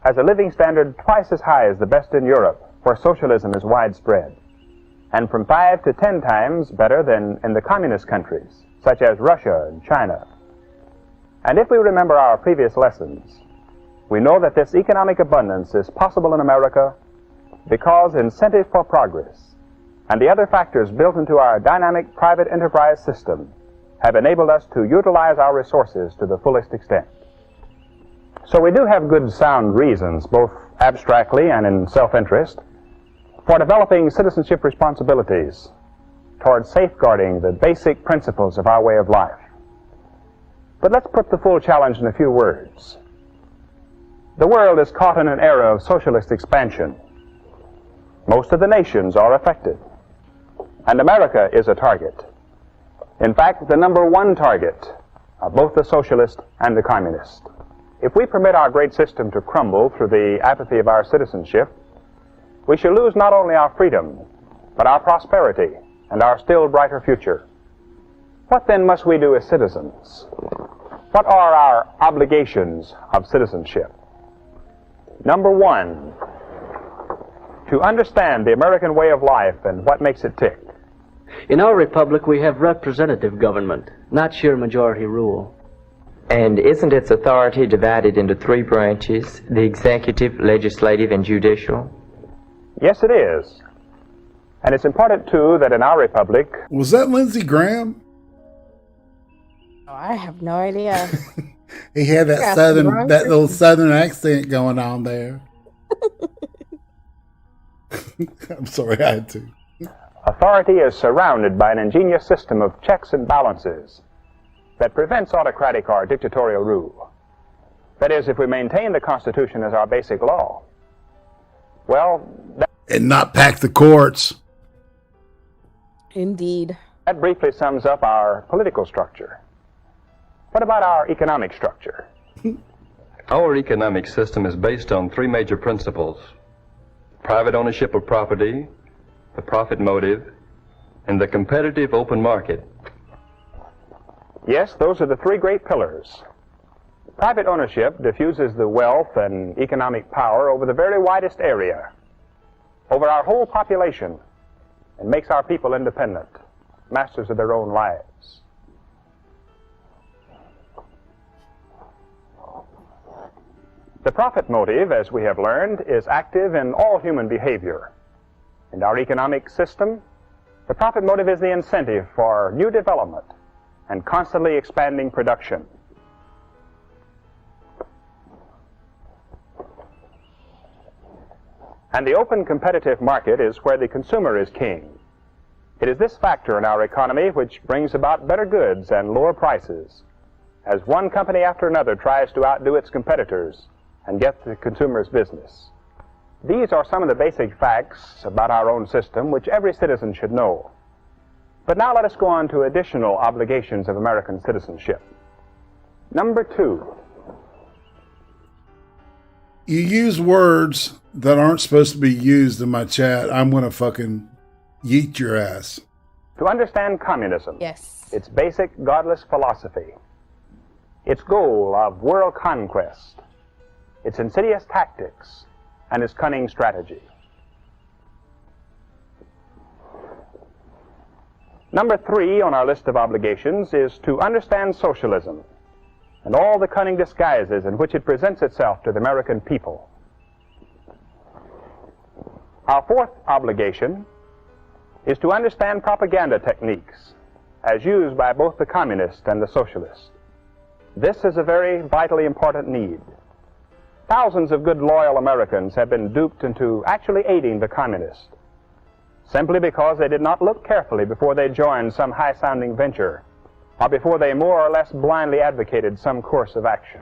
T: has a living standard twice as high as the best in Europe, where socialism is widespread, and from 5 to 10 times better than in the communist countries, such as Russia and China. And if we remember our previous lessons, we know that this economic abundance is possible in America because incentives for progress and the other factors built into our dynamic private enterprise system have enabled us to utilize our resources to the fullest extent. So we do have good sound reasons, both abstractly and in self-interest, for developing citizenship responsibilities towards safeguarding the basic principles of our way of life. But let's put the full challenge in a few words. The world is caught in an era of socialist expansion. Most of the nations are affected, and America is a target. In fact, the number one target both the socialist and the communist. If we permit our great system to crumble through the apathy of our citizenship, we shall lose not only our freedom, but our prosperity and our still brighter future. What then must we do as citizens? What are our obligations of citizenship? Number one, to understand the American way of life and what makes it tick.
U: In our republic, we have representative government, not sheer majority rule.
V: And isn't its authority divided into three branches, the executive, legislative, and judicial?
T: Yes, it is. And it's important, too, that in our republic...
A: Was that Lindsey Graham?
B: Oh, I have no idea.
A: He had that little southern accent going on there. I'm sorry, I had to.
T: Authority is surrounded by an ingenious system of checks and balances that prevents autocratic or dictatorial rule. That is, if we maintain the Constitution as our basic law. Well,
A: and not pack the courts.
B: Indeed.
T: That briefly sums up our political structure. What about our economic structure?
W: Our economic system is based on three major principles: private ownership of property, the profit motive, and the competitive open market.
T: Yes, those are the three great pillars. Private ownership diffuses the wealth and economic power over the very widest area, over our whole population, and makes our people independent, masters of their own lives. The profit motive, as we have learned, is active in all human behavior. In our economic system, the profit motive is the incentive for new development and constantly expanding production. And the open competitive market is where the consumer is king. It is this factor in our economy which brings about better goods and lower prices, as one company after another tries to outdo its competitors and get the consumer's business. These are some of the basic facts about our own system which every citizen should know. But now let us go on to additional obligations of American citizenship. Number two.
A: You use words that aren't supposed to be used in my chat. I'm going to fucking yeet your ass.
T: To understand communism.
B: Yes.
T: Its basic godless philosophy. Its goal of world conquest. Its insidious tactics. And its cunning strategy. Number three on our list of obligations is to understand socialism and all the cunning disguises in which it presents itself to the American people. Our fourth obligation is to understand propaganda techniques as used by both the communist and the socialist. This is a very vitally important need. Thousands of good, loyal Americans have been duped into actually aiding the communists, simply because they did not look carefully before they joined some high-sounding venture, or before they more or less blindly advocated some course of action.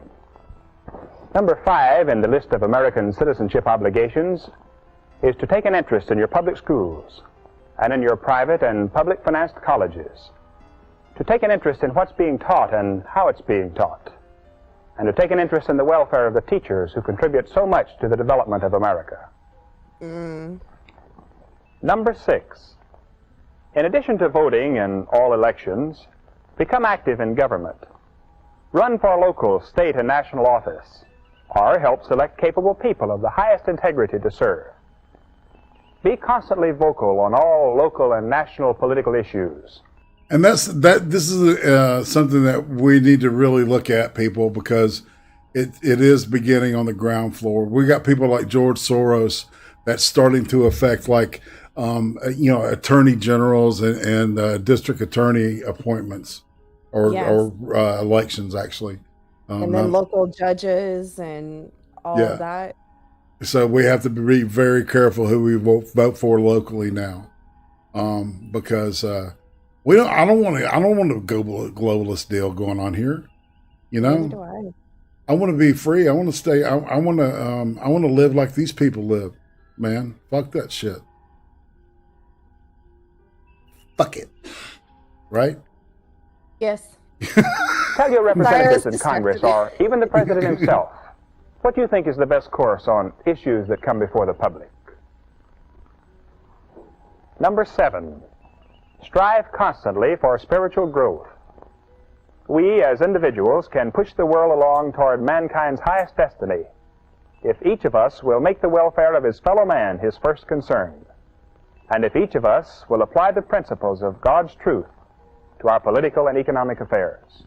T: Number five in the list of American citizenship obligations is to take an interest in your public schools and in your private and public-financed colleges, to take an interest in what's being taught and how it's being taught, and to take an interest in the welfare of the teachers who contribute so much to the development of America. Number six, in addition to voting in all elections, become active in government. Run for local, state, and national office, or help select capable people of the highest integrity to serve. Be constantly vocal on all local and national political issues.
A: And this is something that we need to really look at, people, because it is beginning on the ground floor. We got people like George Soros that's starting to affect, like, attorney generals and district attorney appointments or elections, actually.
B: And then local judges and all of that.
A: So we have to be very careful who we vote for locally now, because I don't want a globalist deal going on here. You know,
B: Neither do
A: I want to be free. I want to stay. I want to live like these people live. Man, fuck that shit. Fuck it. Right?
B: Yes.
T: Tell your representatives in Congress, or even the President himself, what you think is the best course on issues that come before the public. Number 7, strive constantly for spiritual growth. We, as individuals, can push the world along toward mankind's highest destiny if each of us will make the welfare of his fellow man his first concern, and if each of us will apply the principles of God's truth to our political and economic affairs.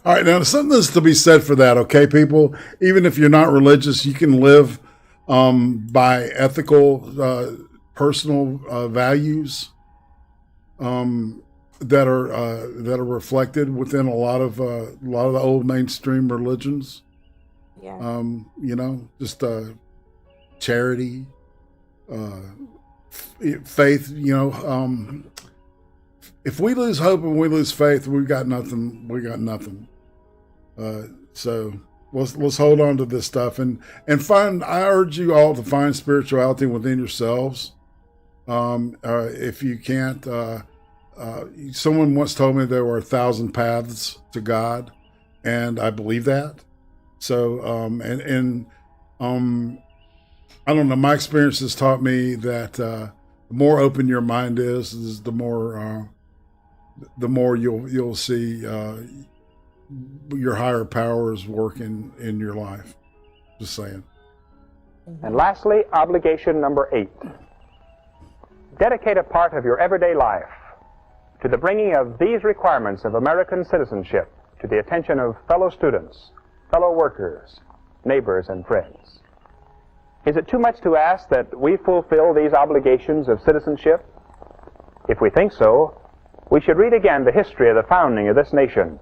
A: All right, now something's to be said for that, okay, people? Even if you're not religious, you can live by ethical, personal values that are reflected within a lot of the old mainstream religions.
B: Yeah.
A: You know, just charity, faith. You know, if we lose hope and we lose faith, we've got nothing. We got nothing. So let's hold on to this stuff and find. I urge you all to find spirituality within yourselves. If you can't, someone once told me there were 1,000 paths to God, and I believe that. So, I don't know. My experience has taught me that the more open your mind is the more you'll see your higher powers working in your life. Just saying.
T: And lastly, obligation number 8. Dedicate a part of your everyday life to the bringing of these requirements of American citizenship to the attention of fellow students, fellow workers, neighbors, and friends. Is it too much to ask that we fulfill these obligations of citizenship? If we think so, we should read again the history of the founding of this nation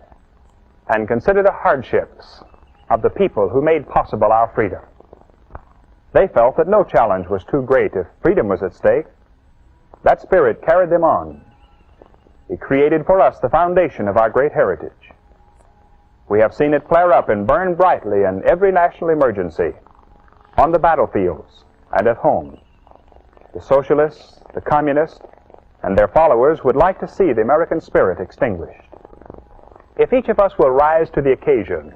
T: and consider the hardships of the people who made possible our freedom. They felt that no challenge was too great if freedom was at stake. That spirit carried them on. It created for us the foundation of our great heritage. We have seen it flare up and burn brightly in every national emergency, on the battlefields and at home. The socialists, the communists, and their followers would like to see the American spirit extinguished. If each of us will rise to the occasion,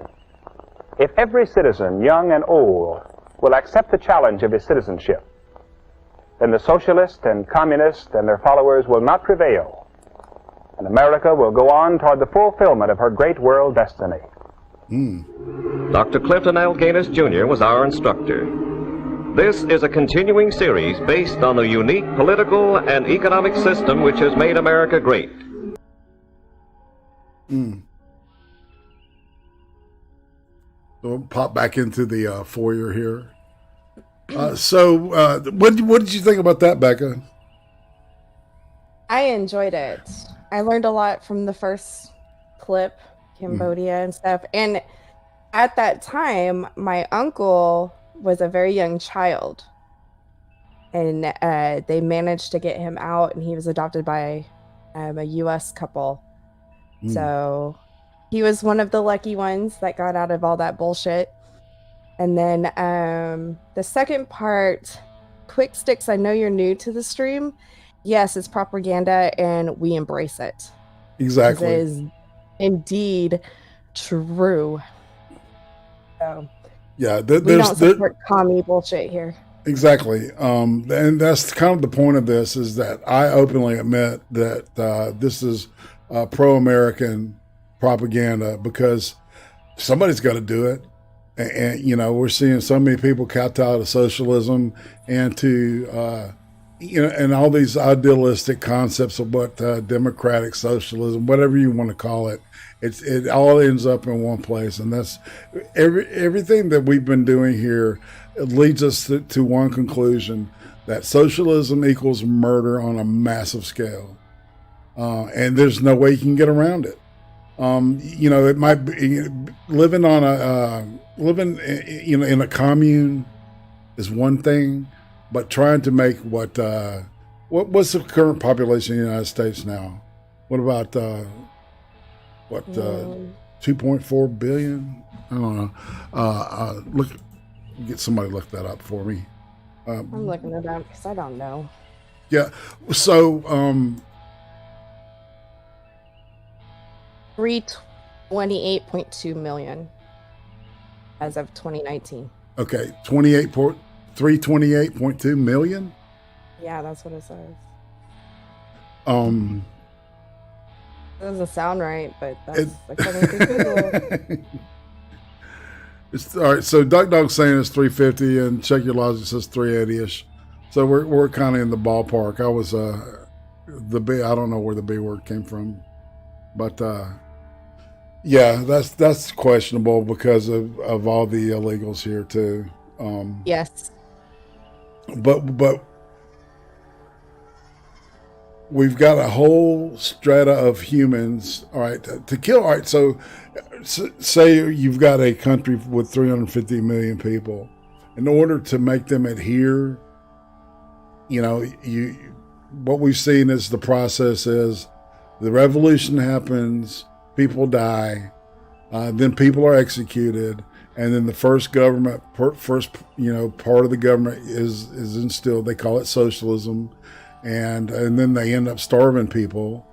T: if every citizen, young and old, will accept the challenge of his citizenship, then the socialists and communists and their followers will not prevail, and America will go on toward the fulfillment of her great world destiny.
S: Dr. Clifton L. Gaines, Jr. was our instructor. This is a continuing series based on the unique political and economic system which has made America great.
A: So we'll pop back into the foyer here. So what did you think about that, Becca?
B: I enjoyed it. I learned a lot from the first clip, Cambodia and stuff. And at that time, my uncle was a very young child. And they managed to get him out, and he was adopted by a U.S. couple. So he was one of the lucky ones that got out of all that bullshit. And then the second part, Quick Sticks, I know you're new to the stream. Yes, it's propaganda, and we embrace it.
A: Exactly.
B: It is indeed true. So,
A: yeah,
B: we don't support commie bullshit here.
A: Exactly. And that's kind of the point of this, is that I openly admit that this is pro-American propaganda, because somebody's got to do it. And, you know, we're seeing so many people kowtow to socialism and to, you know, and all these idealistic concepts of what democratic socialism, whatever you want to call it, it all ends up in one place. And that's everything that we've been doing here. It leads us to one conclusion, that socialism equals murder on a massive scale. And there's no way you can get around it. You know, it might be living in a commune is one thing, but trying to make what's the current population in the United States now? What about 2.4 billion? I don't know. Get somebody to look that up for me.
B: I'm looking it up because I don't know.
A: Yeah. So
B: 328.2 million as of 2019.
A: Okay, 328.2 million.
B: Yeah, that's what it says.
A: That
B: doesn't sound right, but that's according to Google.
A: It's all right. So Duck Dog's saying it's 350, and Check Your Logic says 380ish. So we're kind of in the ballpark. I was the B. I don't know where the B word came from, but yeah, that's questionable because of all the illegals here too.
B: Yes.
A: But we've got a whole strata of humans, all right, to kill. All right, so say you've got a country with 350 million people. In order to make them adhere, what we've seen is the process is the revolution happens, people die, then people are executed, and then the first government, part of the government is instilled. They call it socialism. And then they end up starving people,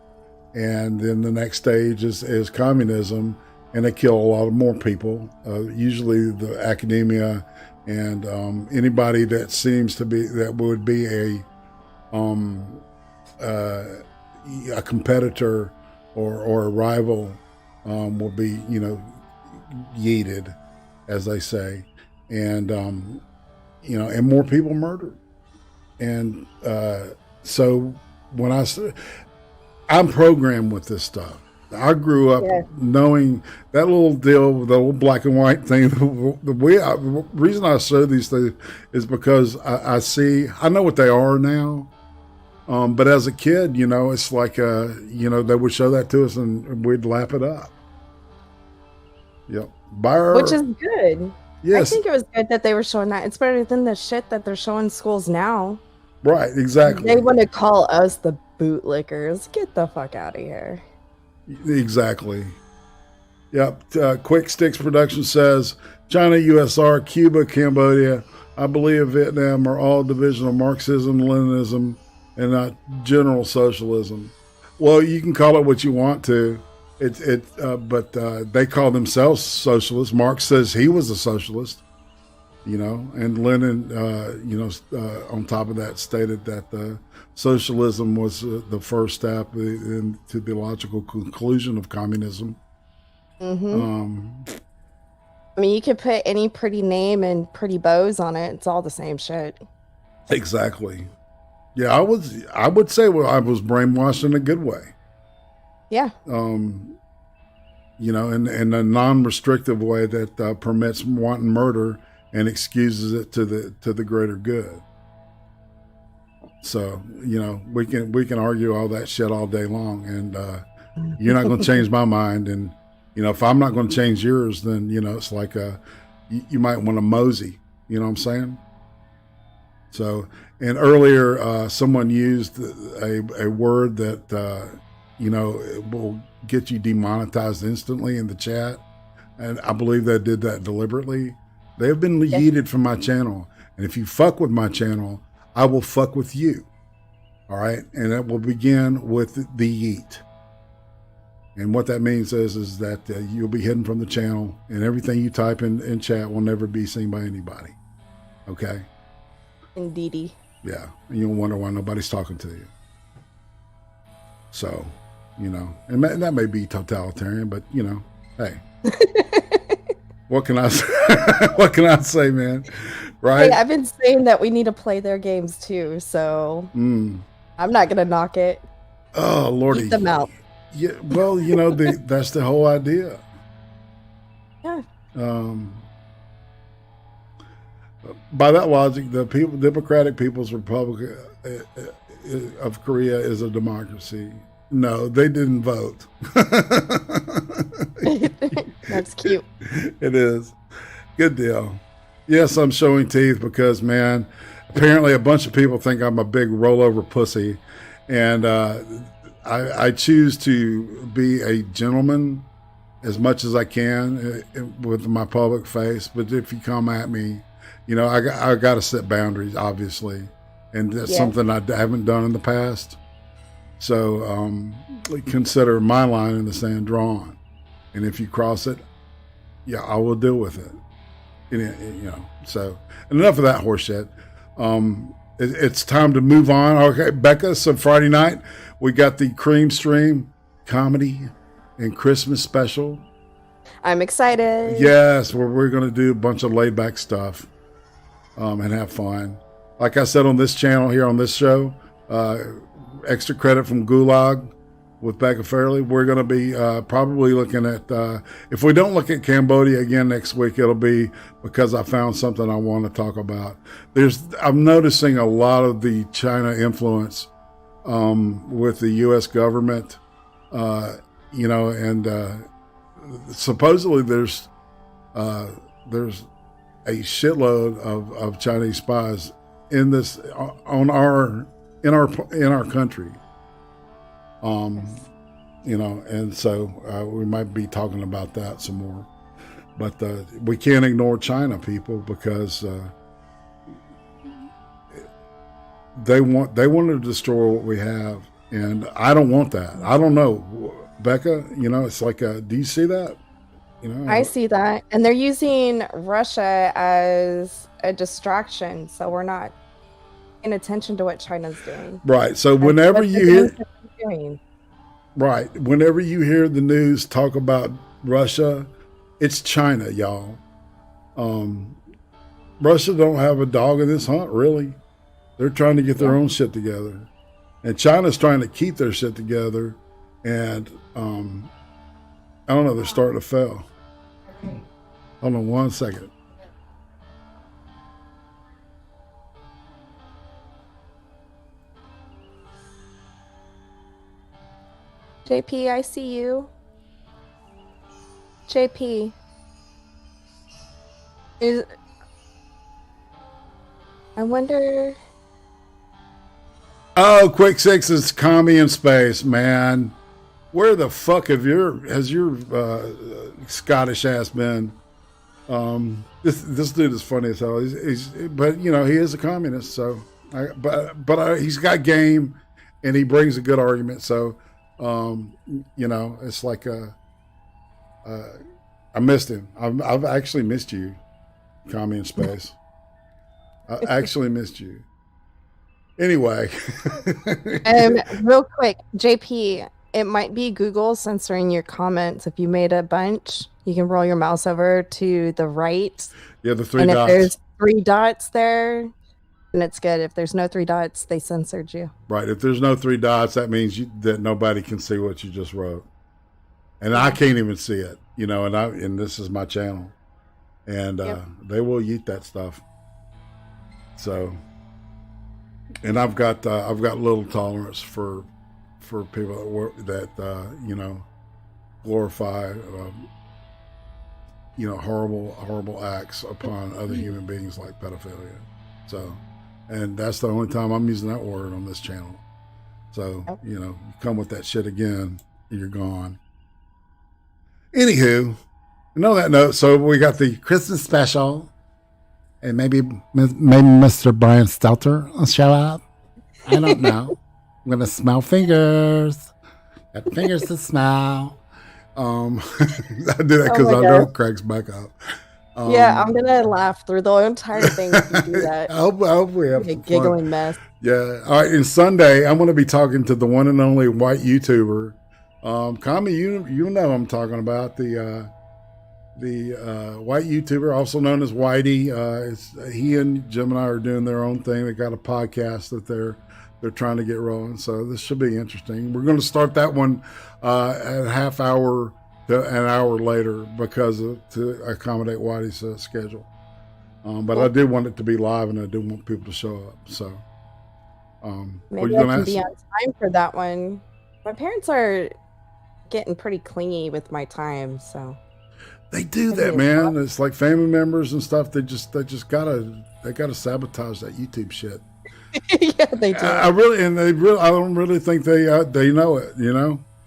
A: and then the next stage is communism, and they kill a lot of more people. Usually the academia and anybody that seems to be that would be a competitor or a rival will be yeeted, as they say, and and more people murdered, and so when I'm programmed with this stuff. I grew up knowing that little deal, the little black and white thing. The reason I show these things is because I know what they are now. But as a kid, it's like, they would show that to us and we'd lap it up. Yep.
B: Which is good.
A: Yes.
B: I think it was good that they were showing that. It's better than the shit that they're showing schools now.
A: Right, exactly.
B: They want to call us the bootlickers. Get the fuck out of here.
A: Exactly. Yep. Quick Sticks Production says China, USSR, Cuba, Cambodia, I believe Vietnam are all division of Marxism, Leninism, and not general socialism. Well, you can call it what you want to. But they call themselves socialists. Marx says he was a socialist. And Lenin, on top of that, stated that socialism was the first step into the logical conclusion of communism.
B: Mm-hmm. I mean, you could put any pretty name and pretty bows on it. It's all the same shit.
A: Exactly. Yeah, I would say I was brainwashed in a good way.
B: Yeah.
A: In a non-restrictive way that permits wanton murder and excuses it to the greater good. So, we can argue all that shit all day long, and you're not going to change my mind. And if I'm not going to change yours, then it's like you might want to mosey. You know what I'm saying? So, and earlier someone used a word that will get you demonetized instantly in the chat, and I believe they did that deliberately. They have been yeeted from my channel. And if you fuck with my channel, I will fuck with you. All right? And that will begin with the yeet. And what that means is that you'll be hidden from the channel, and everything you type in chat will never be seen by anybody. Okay?
B: Indeedy.
A: Yeah. And you'll wonder why nobody's talking to you. So, and that may be totalitarian, but, hey. What can I say? What can I say, man? Right?
B: Hey, I've been saying that we need to play their games too, so I'm not gonna knock it.
A: Oh, Lordy.
B: Keep them out.
A: Yeah, well, that's the whole idea.
B: Yeah.
A: By that logic, the Democratic People's Republic of Korea is a democracy. No, they didn't vote.
B: That's cute.
A: It is. Good deal. Yes, I'm showing teeth because, man, apparently a bunch of people think I'm a big rollover pussy. And I choose to be a gentleman as much as I can with my public face. But if you come at me, I got to set boundaries, obviously. And that's something I haven't done in the past. So consider my line in the sand drawn. And if you cross it, yeah, I will deal with it. So enough of that horse shit. It's time to move on. Okay, Becca, so Friday night, we got the Cream Stream comedy and Christmas special.
B: I'm excited.
A: Yes, we're going to do a bunch of laid back stuff and have fun. Like I said on this channel here on this show, extra credit from Gulag with Becca FERHLE. We're going to be probably looking at, if we don't look at Cambodia again next week, it'll be because I found something I want to talk about. I'm noticing a lot of the China influence with the U.S. government, and supposedly there's a shitload of Chinese spies in our country. And so we might be talking about that some more, but we can't ignore China, people, because they want to destroy what we have, and I don't want that. I don't know, Becca. It's like, do you see that?
B: I see that, and they're using Russia as a distraction, so we're not paying attention to what China's doing.
A: Right. So whenever you hear the news talk about Russia, it's China, y'all. Russia don't have a dog in this hunt, really. They're trying to get their own shit together, and China's trying to keep their shit together. And I don't know, they're starting to fail. Hold on one second.
B: JP, I see you. JP. I wonder.
A: Oh, Quick Six is commie in space, man. Where the fuck has your Scottish ass been? This dude is funny as hell. But he is a communist. So, but he's got game, and he brings a good argument. So, it's like I missed him. I've actually missed you, commie in space. I actually missed you. Anyway,
B: real quick, JP. It might be Google censoring your comments. If you made a bunch, you can roll your mouse over to the right.
A: Yeah, the three
B: dots.
A: And
B: if there's 3 dots there, then it's good. If there's no 3 dots, they censored you.
A: Right. If there's no 3 dots, that means that nobody can see what you just wrote. And I can't even see it, and this is my channel. And they will yeet that stuff. So, and I've got little tolerance for people that glorify horrible acts upon other human beings like pedophilia. So, and that's the only time I'm using that word on this channel. So, you come with that shit again, you're gone. Anywho, on that note, so we got the Christmas special, and maybe Mr. Brian Stelter will show up. I don't know. I'm gonna smell fingers. Got fingers to smell. I do that because I know Craig's back up.
B: I'm gonna laugh through the entire thing if you do that.
A: I hope we have
B: a giggling mess.
A: Yeah. All right. And Sunday, I'm gonna be talking to the one and only white YouTuber. Kami, you know I'm talking about the white YouTuber, also known as Whitey. He and Jim and I are doing their own thing. They got a podcast that they're trying to get rolling. So this should be interesting. We're going to start that one at half hour to an hour later to accommodate Whitey's schedule. But I do want it to be live, and I do want people to show up. So
B: maybe I can be on time for that one. My parents are getting pretty clingy with my time, so
A: they do that, man. It's like family members and stuff. They gotta sabotage that YouTube shit.
B: Yeah, they do.
A: I don't really think they know it.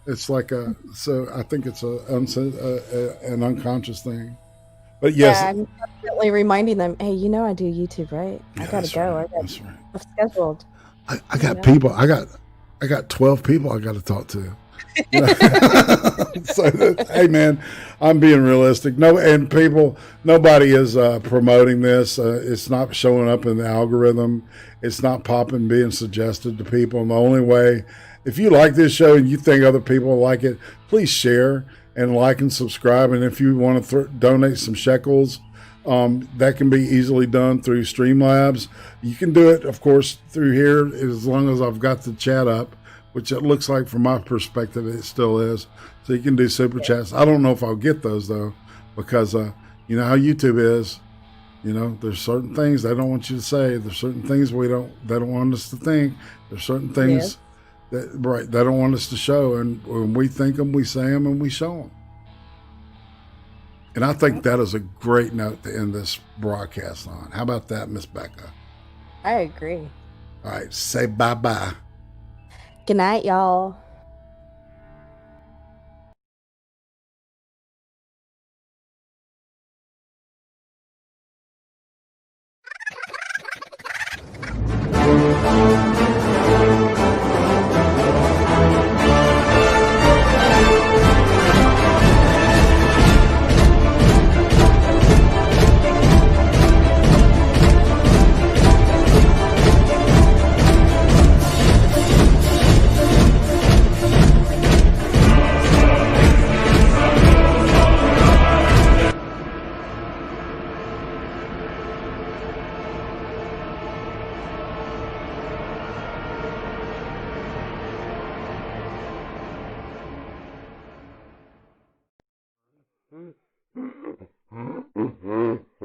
A: It's like so I think it's an unconscious thing. But yes,
B: I'm definitely reminding them. Hey, I do YouTube, right?
A: Yeah,
B: I gotta go.
A: Right.
B: I got stuff scheduled.
A: I got people. I I got 12 people I got to talk to. So hey man, I'm being realistic. Nobody is promoting this. It's not showing up in the algorithm. It's not popping, being suggested to people. And the only way, if you like this show and you think other people like it, please share and like and subscribe. And if you want to donate some shekels, that can be easily done through Streamlabs. You can do it, of course, through here as long as I've got the chat up, which it looks like from my perspective it still is. So you can do super chats. I don't know if I'll get those though, because you know how YouTube is. You know, there's certain things they don't want you to say. There's certain things they don't want us to think. There's certain things that they don't want us to show. And when we think them, we say them, and we show them. And I think that is a great note to end this broadcast on. How about that, Miss Becca?
B: I agree.
A: All right, say bye-bye.
B: Good night, y'all.